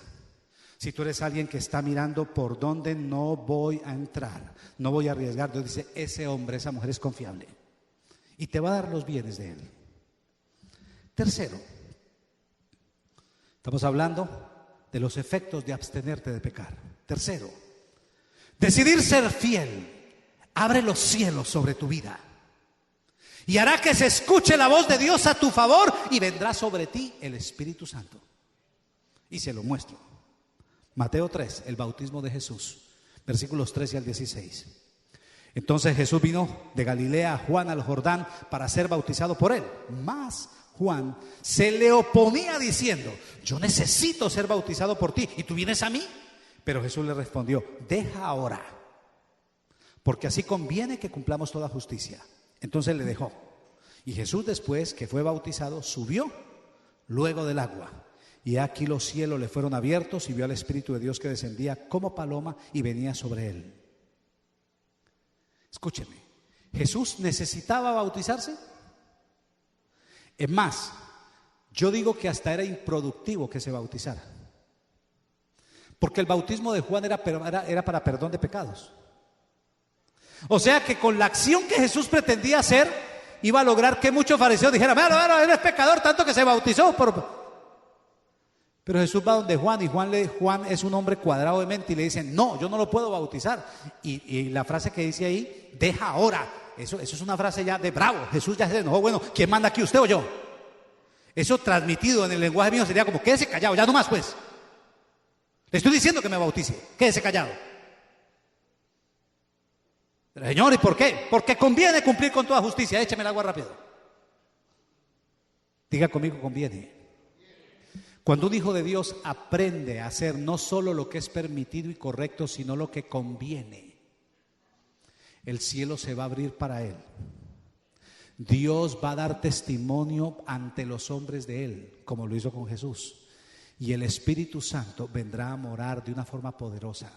Si tú eres alguien que está mirando por dónde no voy a entrar, no voy a arriesgar, Dios dice, ese hombre, esa mujer es confiable y te va a dar los bienes de él. Tercero, estamos hablando de los efectos de abstenerte de pecar. Tercero, decidir ser fiel abre los cielos sobre tu vida y hará que se escuche la voz de Dios a tu favor, y vendrá sobre ti el Espíritu Santo. Y se lo muestro. Mateo 3, el bautismo de Jesús, versículos 13 al 16. Entonces Jesús vino de Galilea a Juan al Jordán para ser bautizado por él. Mas Juan se le oponía diciendo, yo necesito ser bautizado por ti, ¿y tú vienes a mí? Pero Jesús le respondió, deja ahora, porque así conviene que cumplamos toda justicia. Entonces le dejó. Y Jesús, después que fue bautizado, subió luego del agua. Y aquí los cielos le fueron abiertos y vio al Espíritu de Dios que descendía como paloma y venía sobre él. Escúcheme, ¿Jesús necesitaba bautizarse? Es más, yo digo que hasta era improductivo que se bautizara, porque el bautismo de Juan era para perdón de pecados. O sea que con la acción que Jesús pretendía hacer, iba a lograr que muchos fariseos dijeran, bueno, él es pecador tanto que se bautizó. Pero Jesús va donde Juan, y Juan es un hombre cuadrado de mente, y le dicen, no, yo no lo puedo bautizar. Y la frase que dice ahí, deja ahora, eso es una frase ya de bravo. Jesús ya se enojó, bueno, ¿quién manda aquí, usted o yo? Eso transmitido en el lenguaje mío sería como, quédese callado, ya no más pues. Le estoy diciendo que me bautice, quédese callado. Pero Señor, ¿y por qué? Porque conviene cumplir con toda justicia, écheme el agua rápido. Diga conmigo, conviene. Cuando un hijo de Dios aprende a hacer no solo lo que es permitido y correcto, sino lo que conviene, el cielo se va a abrir para él. Dios va a dar testimonio ante los hombres de él, como lo hizo con Jesús. Y el Espíritu Santo vendrá a morar de una forma poderosa.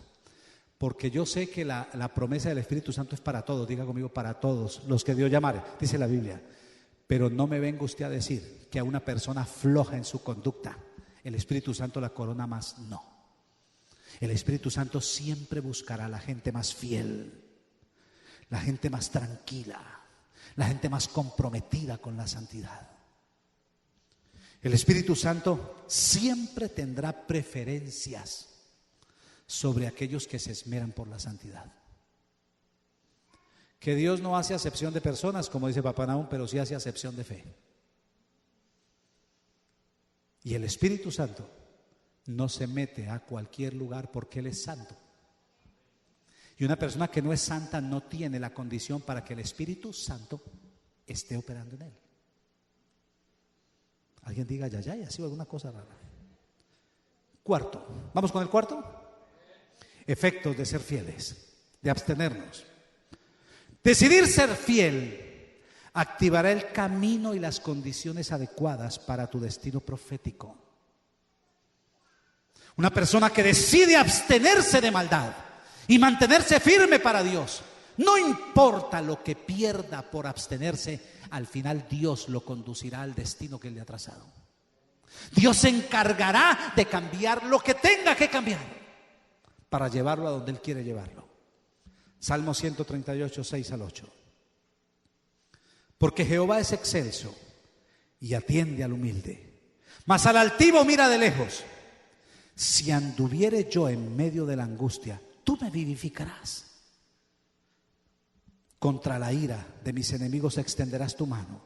Porque yo sé que la promesa del Espíritu Santo es para todos. Diga conmigo, para todos los que Dios llamare, dice la Biblia. Pero no me venga usted a decir que a una persona floja en su conducta el Espíritu Santo la corona más. No. El Espíritu Santo siempre buscará a la gente más fiel, la gente más tranquila, la gente más comprometida con la santidad. El Espíritu Santo siempre tendrá preferencias sobre aquellos que se esmeran por la santidad. Que Dios no hace acepción de personas, como dice Papá Nahum, pero sí hace acepción de fe. Y el Espíritu Santo no se mete a cualquier lugar porque Él es santo. Y una persona que no es santa no tiene la condición para que el Espíritu Santo esté operando en él. Alguien diga, ya, ha sido alguna cosa rara. Cuarto, ¿vamos con el cuarto? Efectos de ser fieles, de abstenernos. Decidir ser fiel activará el camino y las condiciones adecuadas para tu destino profético. Una persona que decide abstenerse de maldad y mantenerse firme para Dios, no importa lo que pierda por abstenerse, al final Dios lo conducirá al destino que Él le ha trazado. Dios se encargará de cambiar lo que tenga que cambiar para llevarlo a donde Él quiere llevarlo. Salmo 138, 6 al 8. Porque Jehová es excelso y atiende al humilde, mas al altivo mira de lejos. Si anduviere yo en medio de la angustia, tú me vivificarás. Contra la ira de mis enemigos extenderás tu mano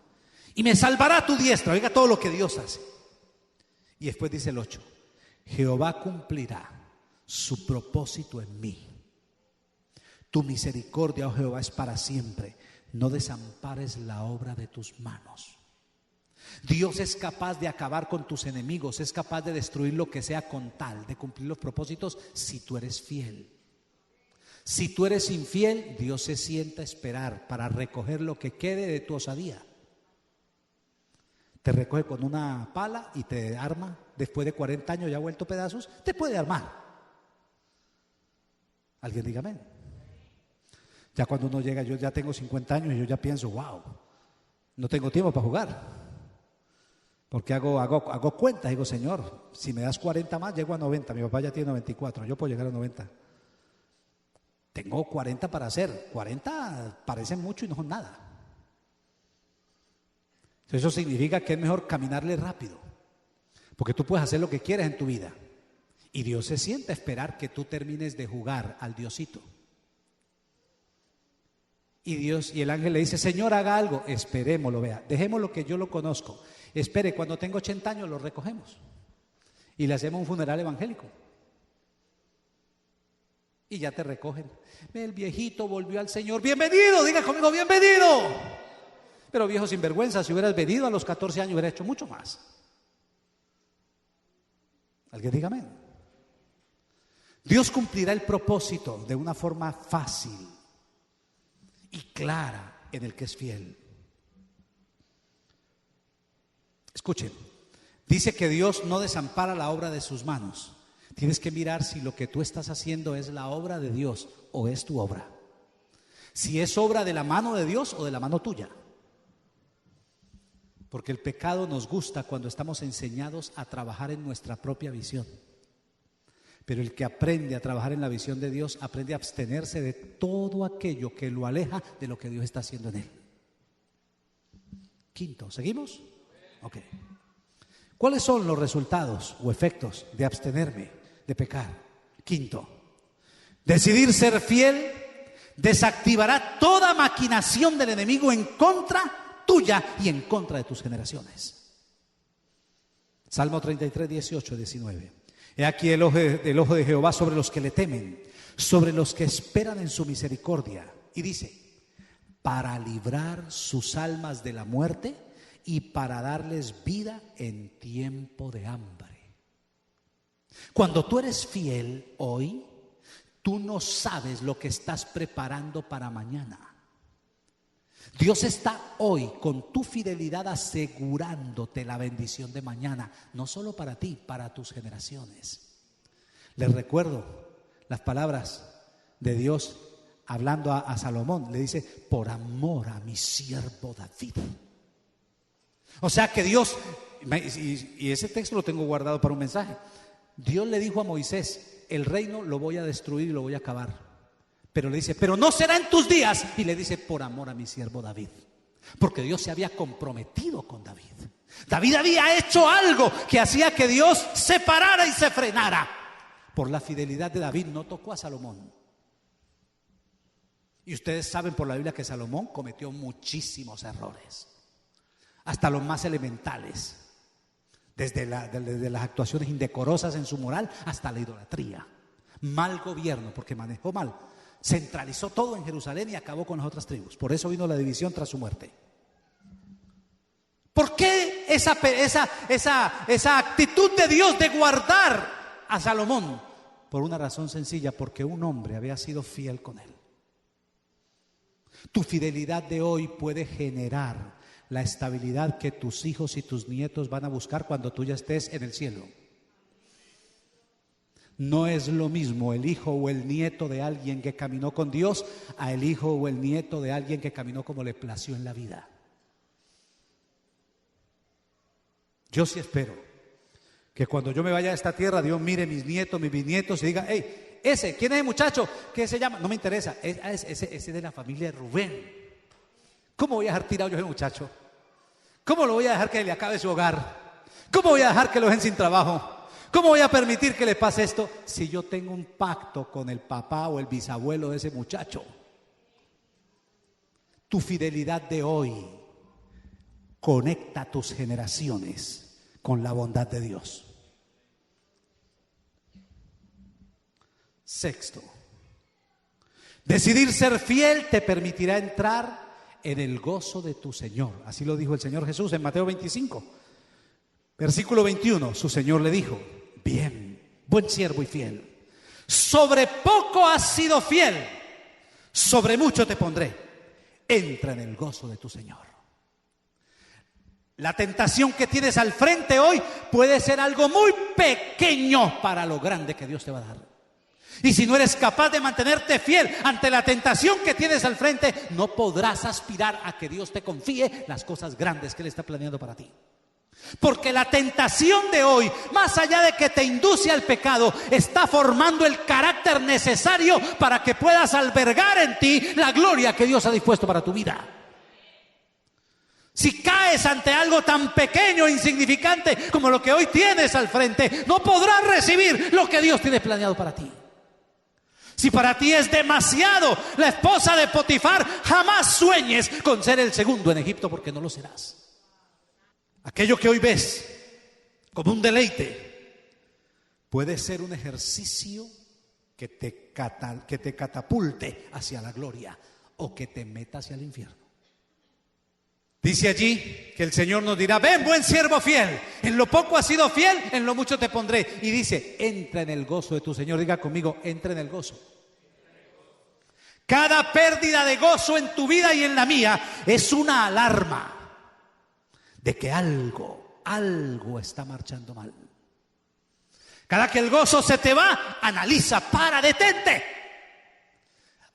y me salvará tu diestra. Oiga todo lo que Dios hace. Y después dice el 8: Jehová cumplirá su propósito en mí. Tu misericordia, oh Jehová, es para siempre. No desampares la obra de tus manos. Dios es capaz de acabar con tus enemigos, es capaz de destruir lo que sea con tal de cumplir los propósitos si tú eres fiel. Si tú eres infiel, Dios se sienta a esperar para recoger lo que quede de tu osadía. Te recoge con una pala y te arma. Después de 40 años ya vuelto pedazos, te puede armar. Alguien diga amén. Ya cuando uno llega, yo ya tengo 50 años y yo ya pienso, wow, no tengo tiempo para jugar. Porque hago cuentas, digo, Señor, si me das 40 más, llego a 90. Mi papá ya tiene 94, yo puedo llegar a 90. Tengo 40 para hacer. 40 parecen mucho y no son nada. Eso significa que es mejor caminarle rápido, porque tú puedes hacer lo que quieras en tu vida y Dios se sienta a esperar que tú termines de jugar al Diosito. Y el ángel le dice, Señor, haga algo. Esperémoslo, vea, dejemos lo que yo lo conozco. Espere, cuando tenga 80 años lo recogemos y le hacemos un funeral evangélico. Y ya te recogen. El viejito volvió al Señor. Bienvenido, diga conmigo, bienvenido. Pero viejo sinvergüenza, si hubieras venido a los 14 años hubiera hecho mucho más. Alguien diga amén. Dios cumplirá el propósito de una forma fácil y clara en el que es fiel. Escuchen, dice que Dios no desampara la obra de sus manos. Tienes que mirar si lo que tú estás haciendo es la obra de Dios o es tu obra. Si es obra de la mano de Dios o de la mano tuya. Porque el pecado nos gusta cuando estamos enseñados a trabajar en nuestra propia visión. Pero el que aprende a trabajar en la visión de Dios aprende a abstenerse de todo aquello que lo aleja de lo que Dios está haciendo en él. Quinto, ¿seguimos? Ok. ¿Cuáles son los resultados o efectos de abstenerme de pecar? Quinto, decidir ser fiel desactivará toda maquinación del enemigo en contra tuya y en contra de tus generaciones. Salmo 33, 18, 19. He aquí el ojo de Jehová sobre los que le temen, sobre los que esperan en su misericordia. Y dice, para librar sus almas de la muerte y para darles vida en tiempo de hambre. Cuando tú eres fiel hoy, tú no sabes lo que estás preparando para mañana. Dios está hoy con tu fidelidad asegurándote la bendición de mañana, no solo para ti, para tus generaciones. Les recuerdo las palabras de Dios hablando a Salomón. Le dice, por amor a mi siervo David. O sea que Dios, y ese texto lo tengo guardado para un mensaje. Dios le dijo a Moisés, el reino lo voy a destruir y lo voy a acabar. Pero le dice, pero no será en tus días. Y le dice, por amor a mi siervo David. Porque Dios se había comprometido con David. David había hecho algo que hacía que Dios se parara y se frenara. Por la fidelidad de David no tocó a Salomón. Y ustedes saben por la Biblia que Salomón cometió muchísimos errores. Hasta los más elementales. desde las actuaciones indecorosas en su moral hasta la idolatría. Mal gobierno, porque manejó mal. Centralizó todo en Jerusalén y acabó con las otras tribus. Por eso vino la división tras su muerte. ¿Por qué esa actitud de Dios de guardar a Salomón? Por una razón sencilla, porque un hombre había sido fiel con él. Tu fidelidad de hoy puede generar la estabilidad que tus hijos y tus nietos van a buscar cuando tú ya estés en el cielo. No es lo mismo el hijo o el nieto de alguien que caminó con Dios a el hijo o el nieto de alguien que caminó como le plació en la vida. Yo sí espero que cuando yo me vaya a esta tierra, Dios mire mis nietos, mis bisnietos y diga: hey, ¿quién es el muchacho? ¿Qué se llama? No me interesa, ese es de la familia de Rubén. ¿Cómo voy a dejar tirado yo a ese muchacho? ¿Cómo lo voy a dejar que le acabe su hogar? ¿Cómo voy a dejar que lo dejen sin trabajo? ¿Cómo voy a permitir que le pase esto si yo tengo un pacto con el papá o el bisabuelo de ese muchacho? Tu fidelidad de hoy conecta tus generaciones con la bondad de Dios. Sexto, decidir ser fiel te permitirá entrar en el gozo de tu Señor. Así lo dijo el Señor Jesús en Mateo 25, versículo 21. Su Señor le dijo: bien, buen siervo y fiel. Sobre poco has sido fiel, sobre mucho te pondré. Entra en el gozo de tu Señor. La tentación que tienes al frente hoy puede ser algo muy pequeño para lo grande que Dios te va a dar. Y si no eres capaz de mantenerte fiel ante la tentación que tienes al frente, no podrás aspirar a que Dios te confíe las cosas grandes que Él está planeando para ti. Porque la tentación de hoy, más allá de que te induce al pecado, está formando el carácter necesario para que puedas albergar en ti la gloria que Dios ha dispuesto para tu vida. Si caes ante algo tan pequeño e insignificante como lo que hoy tienes al frente, no podrás recibir lo que Dios tiene planeado para ti. Si para ti es demasiado la esposa de Potifar, jamás sueñes con ser el segundo en Egipto, porque no lo serás. Aquello que hoy ves como un deleite puede ser un ejercicio que te catapulte hacia la gloria o que te meta hacia el infierno. Dice allí que el Señor nos dirá: ven, buen siervo fiel, en lo poco has sido fiel, en lo mucho te pondré. Y dice: entra en el gozo de tu Señor. Diga conmigo: entra en el gozo. Cada pérdida de gozo en tu vida y en la mía es una alarma de que algo está marchando mal. Cada que el gozo se te va, analiza, para, detente.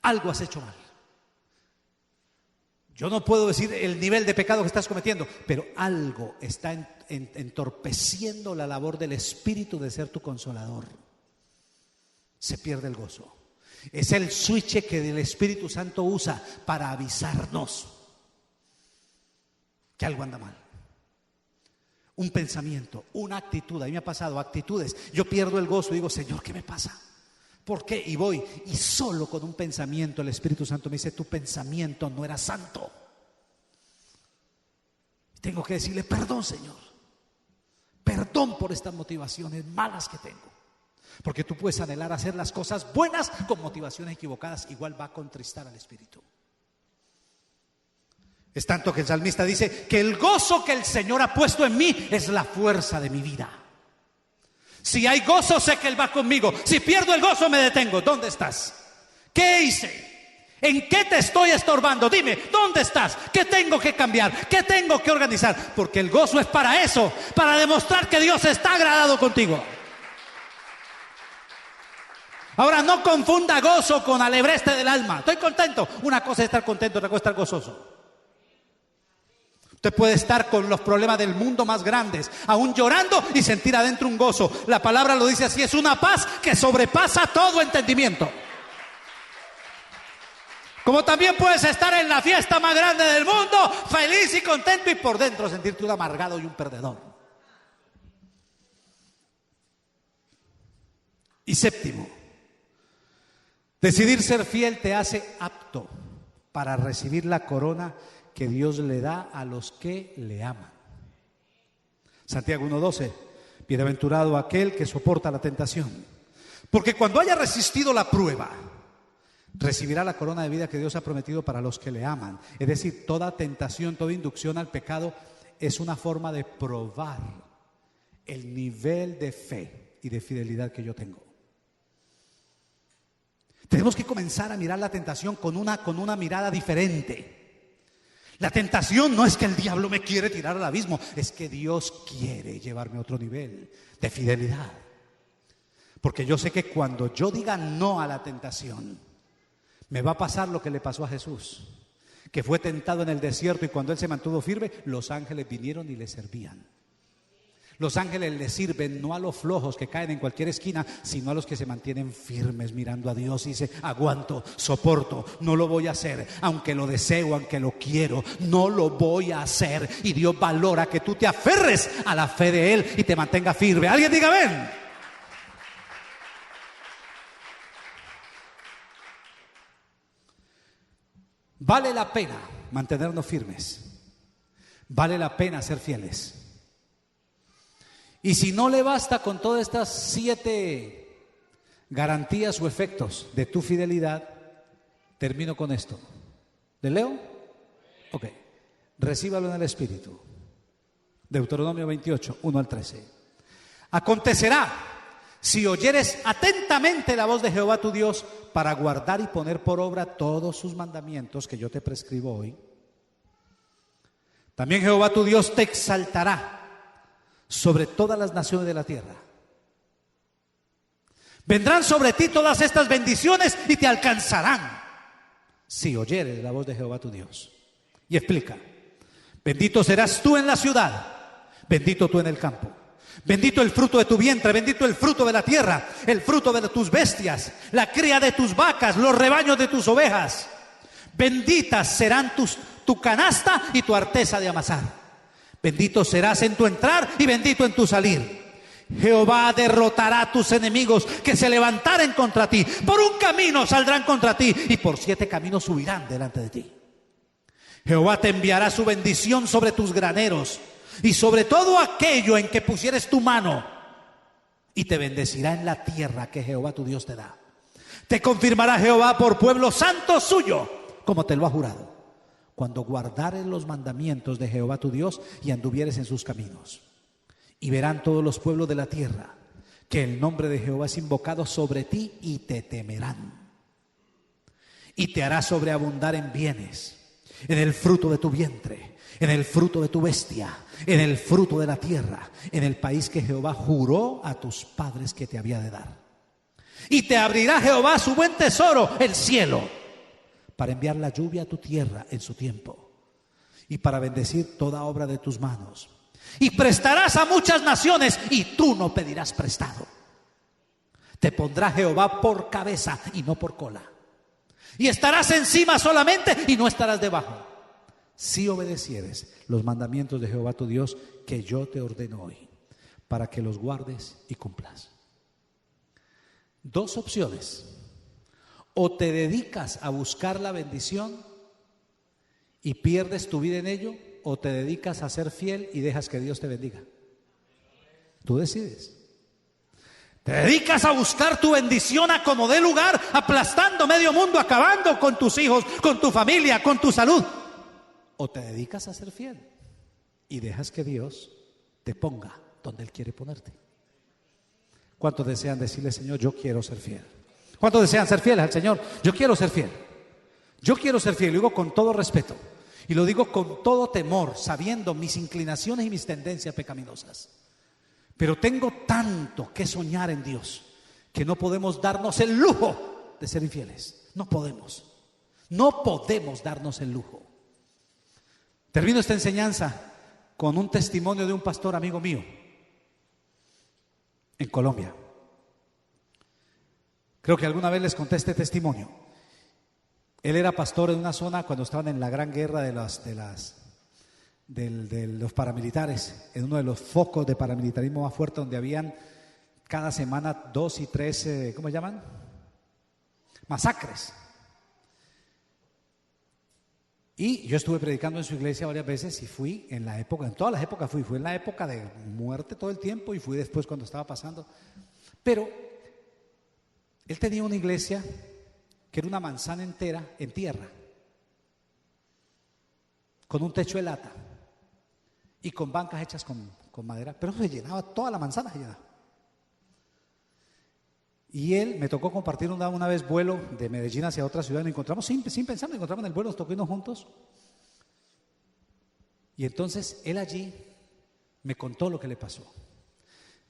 Algo has hecho mal. Yo no puedo decir el nivel de pecado que estás cometiendo, pero algo está entorpeciendo la labor del Espíritu de ser tu consolador. Se pierde el gozo. Es el switch que el Espíritu Santo usa para avisarnos que algo anda mal. Un pensamiento, una actitud. A mí me ha pasado actitudes. Yo pierdo el gozo y digo: Señor, ¿qué me pasa? ¿Por qué? Y voy, y solo con un pensamiento el Espíritu Santo me dice: tu pensamiento no era santo. Tengo que decirle: perdón, Señor, perdón por estas motivaciones malas que tengo. Porque tú puedes anhelar hacer las cosas buenas con motivaciones equivocadas, igual va a contristar al Espíritu. Es tanto que el salmista dice que el gozo que el Señor ha puesto en mí es la fuerza de mi vida. Si hay gozo, sé que Él va conmigo. Si pierdo el gozo, me detengo. ¿Dónde estás? ¿Qué hice? ¿En qué te estoy estorbando? Dime, ¿dónde estás? ¿Qué tengo que cambiar? ¿Qué tengo que organizar? Porque el gozo es para eso, para demostrar que Dios está agradado contigo. Ahora, no confunda gozo con alebreste del alma. Estoy contento. Una cosa es estar contento, otra cosa es estar gozoso. Usted puede estar con los problemas del mundo más grandes, aún llorando, y sentir adentro un gozo. La palabra lo dice así: es una paz que sobrepasa todo entendimiento. Como también puedes estar en la fiesta más grande del mundo, feliz y contento, y por dentro sentirte un amargado y un perdedor. Y séptimo, decidir ser fiel te hace apto para recibir la corona que Dios le da a los que le aman. Santiago 1:12, bienaventurado aquel que soporta la tentación, porque cuando haya resistido la prueba, recibirá la corona de vida que Dios ha prometido para los que le aman. Es decir, toda tentación, toda inducción al pecado es una forma de probar el nivel de fe y de fidelidad que yo tengo. Tenemos que comenzar a mirar la tentación con una mirada diferente. La tentación no es que el diablo me quiere tirar al abismo, es que Dios quiere llevarme a otro nivel de fidelidad. Porque yo sé que cuando yo diga no a la tentación, me va a pasar lo que le pasó a Jesús, que fue tentado en el desierto y cuando Él se mantuvo firme, los ángeles vinieron y le servían. Los ángeles le sirven no a los flojos que caen en cualquier esquina, sino a los que se mantienen firmes mirando a Dios y dice: aguanto, soporto, no lo voy a hacer, aunque lo deseo, aunque lo quiero, no lo voy a hacer. Y Dios valora que tú te aferres a la fe de Él y te mantengas firme. Alguien diga amén. Vale la pena mantenernos firmes, vale la pena ser fieles. Y si no le basta con todas estas 7 garantías o efectos de tu fidelidad, termino con esto. ¿Le leo? Ok. Recíbalo en el Espíritu. Deuteronomio 28, 1 al 13. Acontecerá, si oyeres atentamente la voz de Jehová tu Dios, para guardar y poner por obra todos sus mandamientos que yo te prescribo hoy, también Jehová tu Dios te exaltará sobre todas las naciones de la tierra. Vendrán sobre ti todas estas bendiciones y te alcanzarán si oyeres la voz de Jehová tu Dios. Y explica: bendito serás tú en la ciudad, bendito tú en el campo, bendito el fruto de tu vientre, bendito el fruto de la tierra, el fruto de tus bestias, la cría de tus vacas, los rebaños de tus ovejas. Benditas serán tu canasta y tu arteza de amasar. Bendito serás en tu entrar y bendito en tu salir. Jehová derrotará a tus enemigos que se levantaren contra ti. Por un camino saldrán contra ti y por 7 caminos huirán delante de ti. Jehová te enviará su bendición sobre tus graneros y sobre todo aquello en que pusieres tu mano, y te bendecirá en la tierra que Jehová tu Dios te da. Te confirmará Jehová por pueblo santo suyo, como te lo ha jurado, cuando guardares los mandamientos de Jehová tu Dios y anduvieres en sus caminos. Y verán todos los pueblos de la tierra que el nombre de Jehová es invocado sobre ti y te temerán. Y te hará sobreabundar en bienes, en el fruto de tu vientre, en el fruto de tu bestia, en el fruto de la tierra, en el país que Jehová juró a tus padres que te había de dar. Y te abrirá Jehová su buen tesoro, el cielo, para enviar la lluvia a tu tierra en su tiempo, y para bendecir toda obra de tus manos. Y prestarás a muchas naciones, y tú no pedirás prestado. Te pondrá Jehová por cabeza y no por cola. Y estarás encima solamente y no estarás debajo, si obedecieres los mandamientos de Jehová tu Dios que yo te ordeno hoy, para que los guardes y cumplas. 2 opciones: o te dedicas a buscar la bendición y pierdes tu vida en ello, o te dedicas a ser fiel y dejas que Dios te bendiga. Tú decides. Te dedicas a buscar tu bendición a como dé lugar, aplastando medio mundo, acabando con tus hijos, con tu familia, con tu salud. O te dedicas a ser fiel y dejas que Dios te ponga donde Él quiere ponerte. ¿Cuántos desean decirle: Señor, yo quiero ser fiel? ¿Cuántos desean ser fieles al Señor? Yo quiero ser fiel. Yo quiero ser fiel, lo digo con todo respeto y lo digo con todo temor, sabiendo mis inclinaciones y mis tendencias pecaminosas. Pero tengo tanto que soñar en Dios que no podemos darnos el lujo de ser infieles. No podemos darnos el lujo. Termino esta enseñanza con un testimonio de un pastor amigo mío en Colombia. Creo que alguna vez les conté este testimonio. Él era pastor en una zona cuando estaban en la gran guerra de los paramilitares, en uno de los focos de paramilitarismo más fuerte, donde habían cada semana 2 y 3, ¿cómo se llaman? Masacres. Y yo estuve predicando en su iglesia varias veces y fui en la época, en todas las épocas fui en la época de muerte todo el tiempo y fui después cuando estaba pasando. Pero él tenía una iglesia que era una manzana entera en tierra, con un techo de lata y con bancas hechas con madera, pero se llenaba, toda la manzana se llenaba. Y él me tocó compartir una vez vuelo de Medellín hacia otra ciudad, nos encontramos sin pensar, nos encontramos en el vuelo, nos tocó irnos juntos. Y entonces él allí me contó lo que le pasó.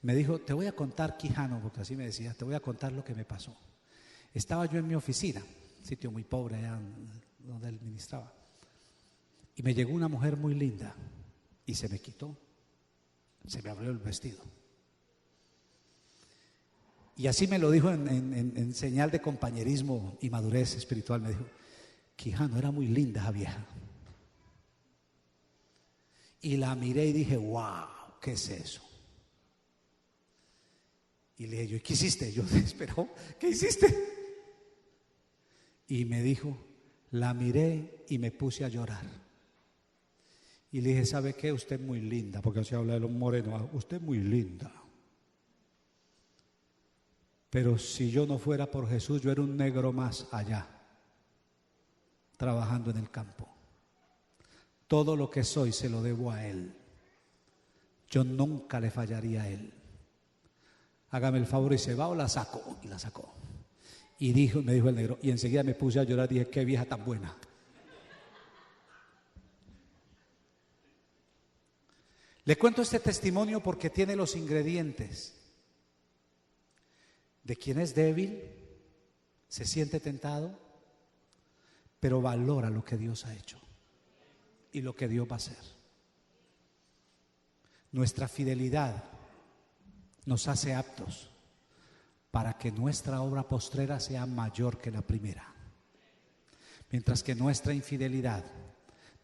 Me dijo, te voy a contar, Quijano, porque así me decía, te voy a contar lo que me pasó. Estaba yo en mi oficina, sitio muy pobre allá donde él ministraba, y me llegó una mujer muy linda y se me quitó, se me abrió el vestido. Y así me lo dijo en señal de compañerismo y madurez espiritual. Me dijo, Quijano, era muy linda esa vieja. Y la miré y dije, wow, ¿qué es eso? Y le dije yo, ¿qué hiciste? Yo espero, ¿qué hiciste? Y me dijo, la miré y me puse a llorar. Y le dije, ¿sabe qué? Usted es muy linda, porque así habla de los morenos, usted es muy linda. Pero si yo no fuera por Jesús, yo era un negro más allá, trabajando en el campo. Todo lo que soy se lo debo a Él. Yo nunca le fallaría a Él. Hágame el favor y se va o la saco. Y la sacó. Y me dijo el negro, y enseguida me puse a llorar y dije, qué vieja tan buena. Le cuento este testimonio porque tiene los ingredientes de quien es débil, se siente tentado, pero valora lo que Dios ha hecho y lo que Dios va a hacer. Nuestra fidelidad nos hace aptos para que nuestra obra postrera sea mayor que la primera, mientras que nuestra infidelidad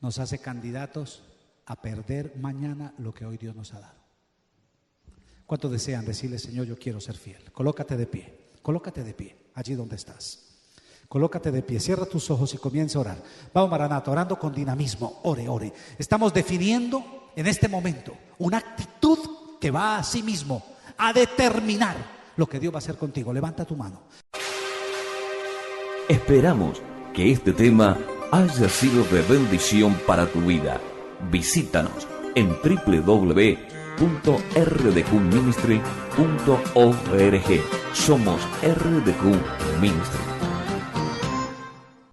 nos hace candidatos a perder mañana lo que hoy Dios nos ha dado. ¿Cuántos desean decirle, Señor, yo quiero ser fiel? Colócate de pie, allí donde estás. Colócate de pie, cierra tus ojos y comienza a orar. Vamos, Maranata, orando con dinamismo, ore. Estamos definiendo en este momento una actitud que va a sí mismo a determinar lo que Dios va a hacer contigo. Levanta tu mano. Esperamos que este tema haya sido de bendición para tu vida. Visítanos en www.rdqministry.org. Somos RDQ Ministry.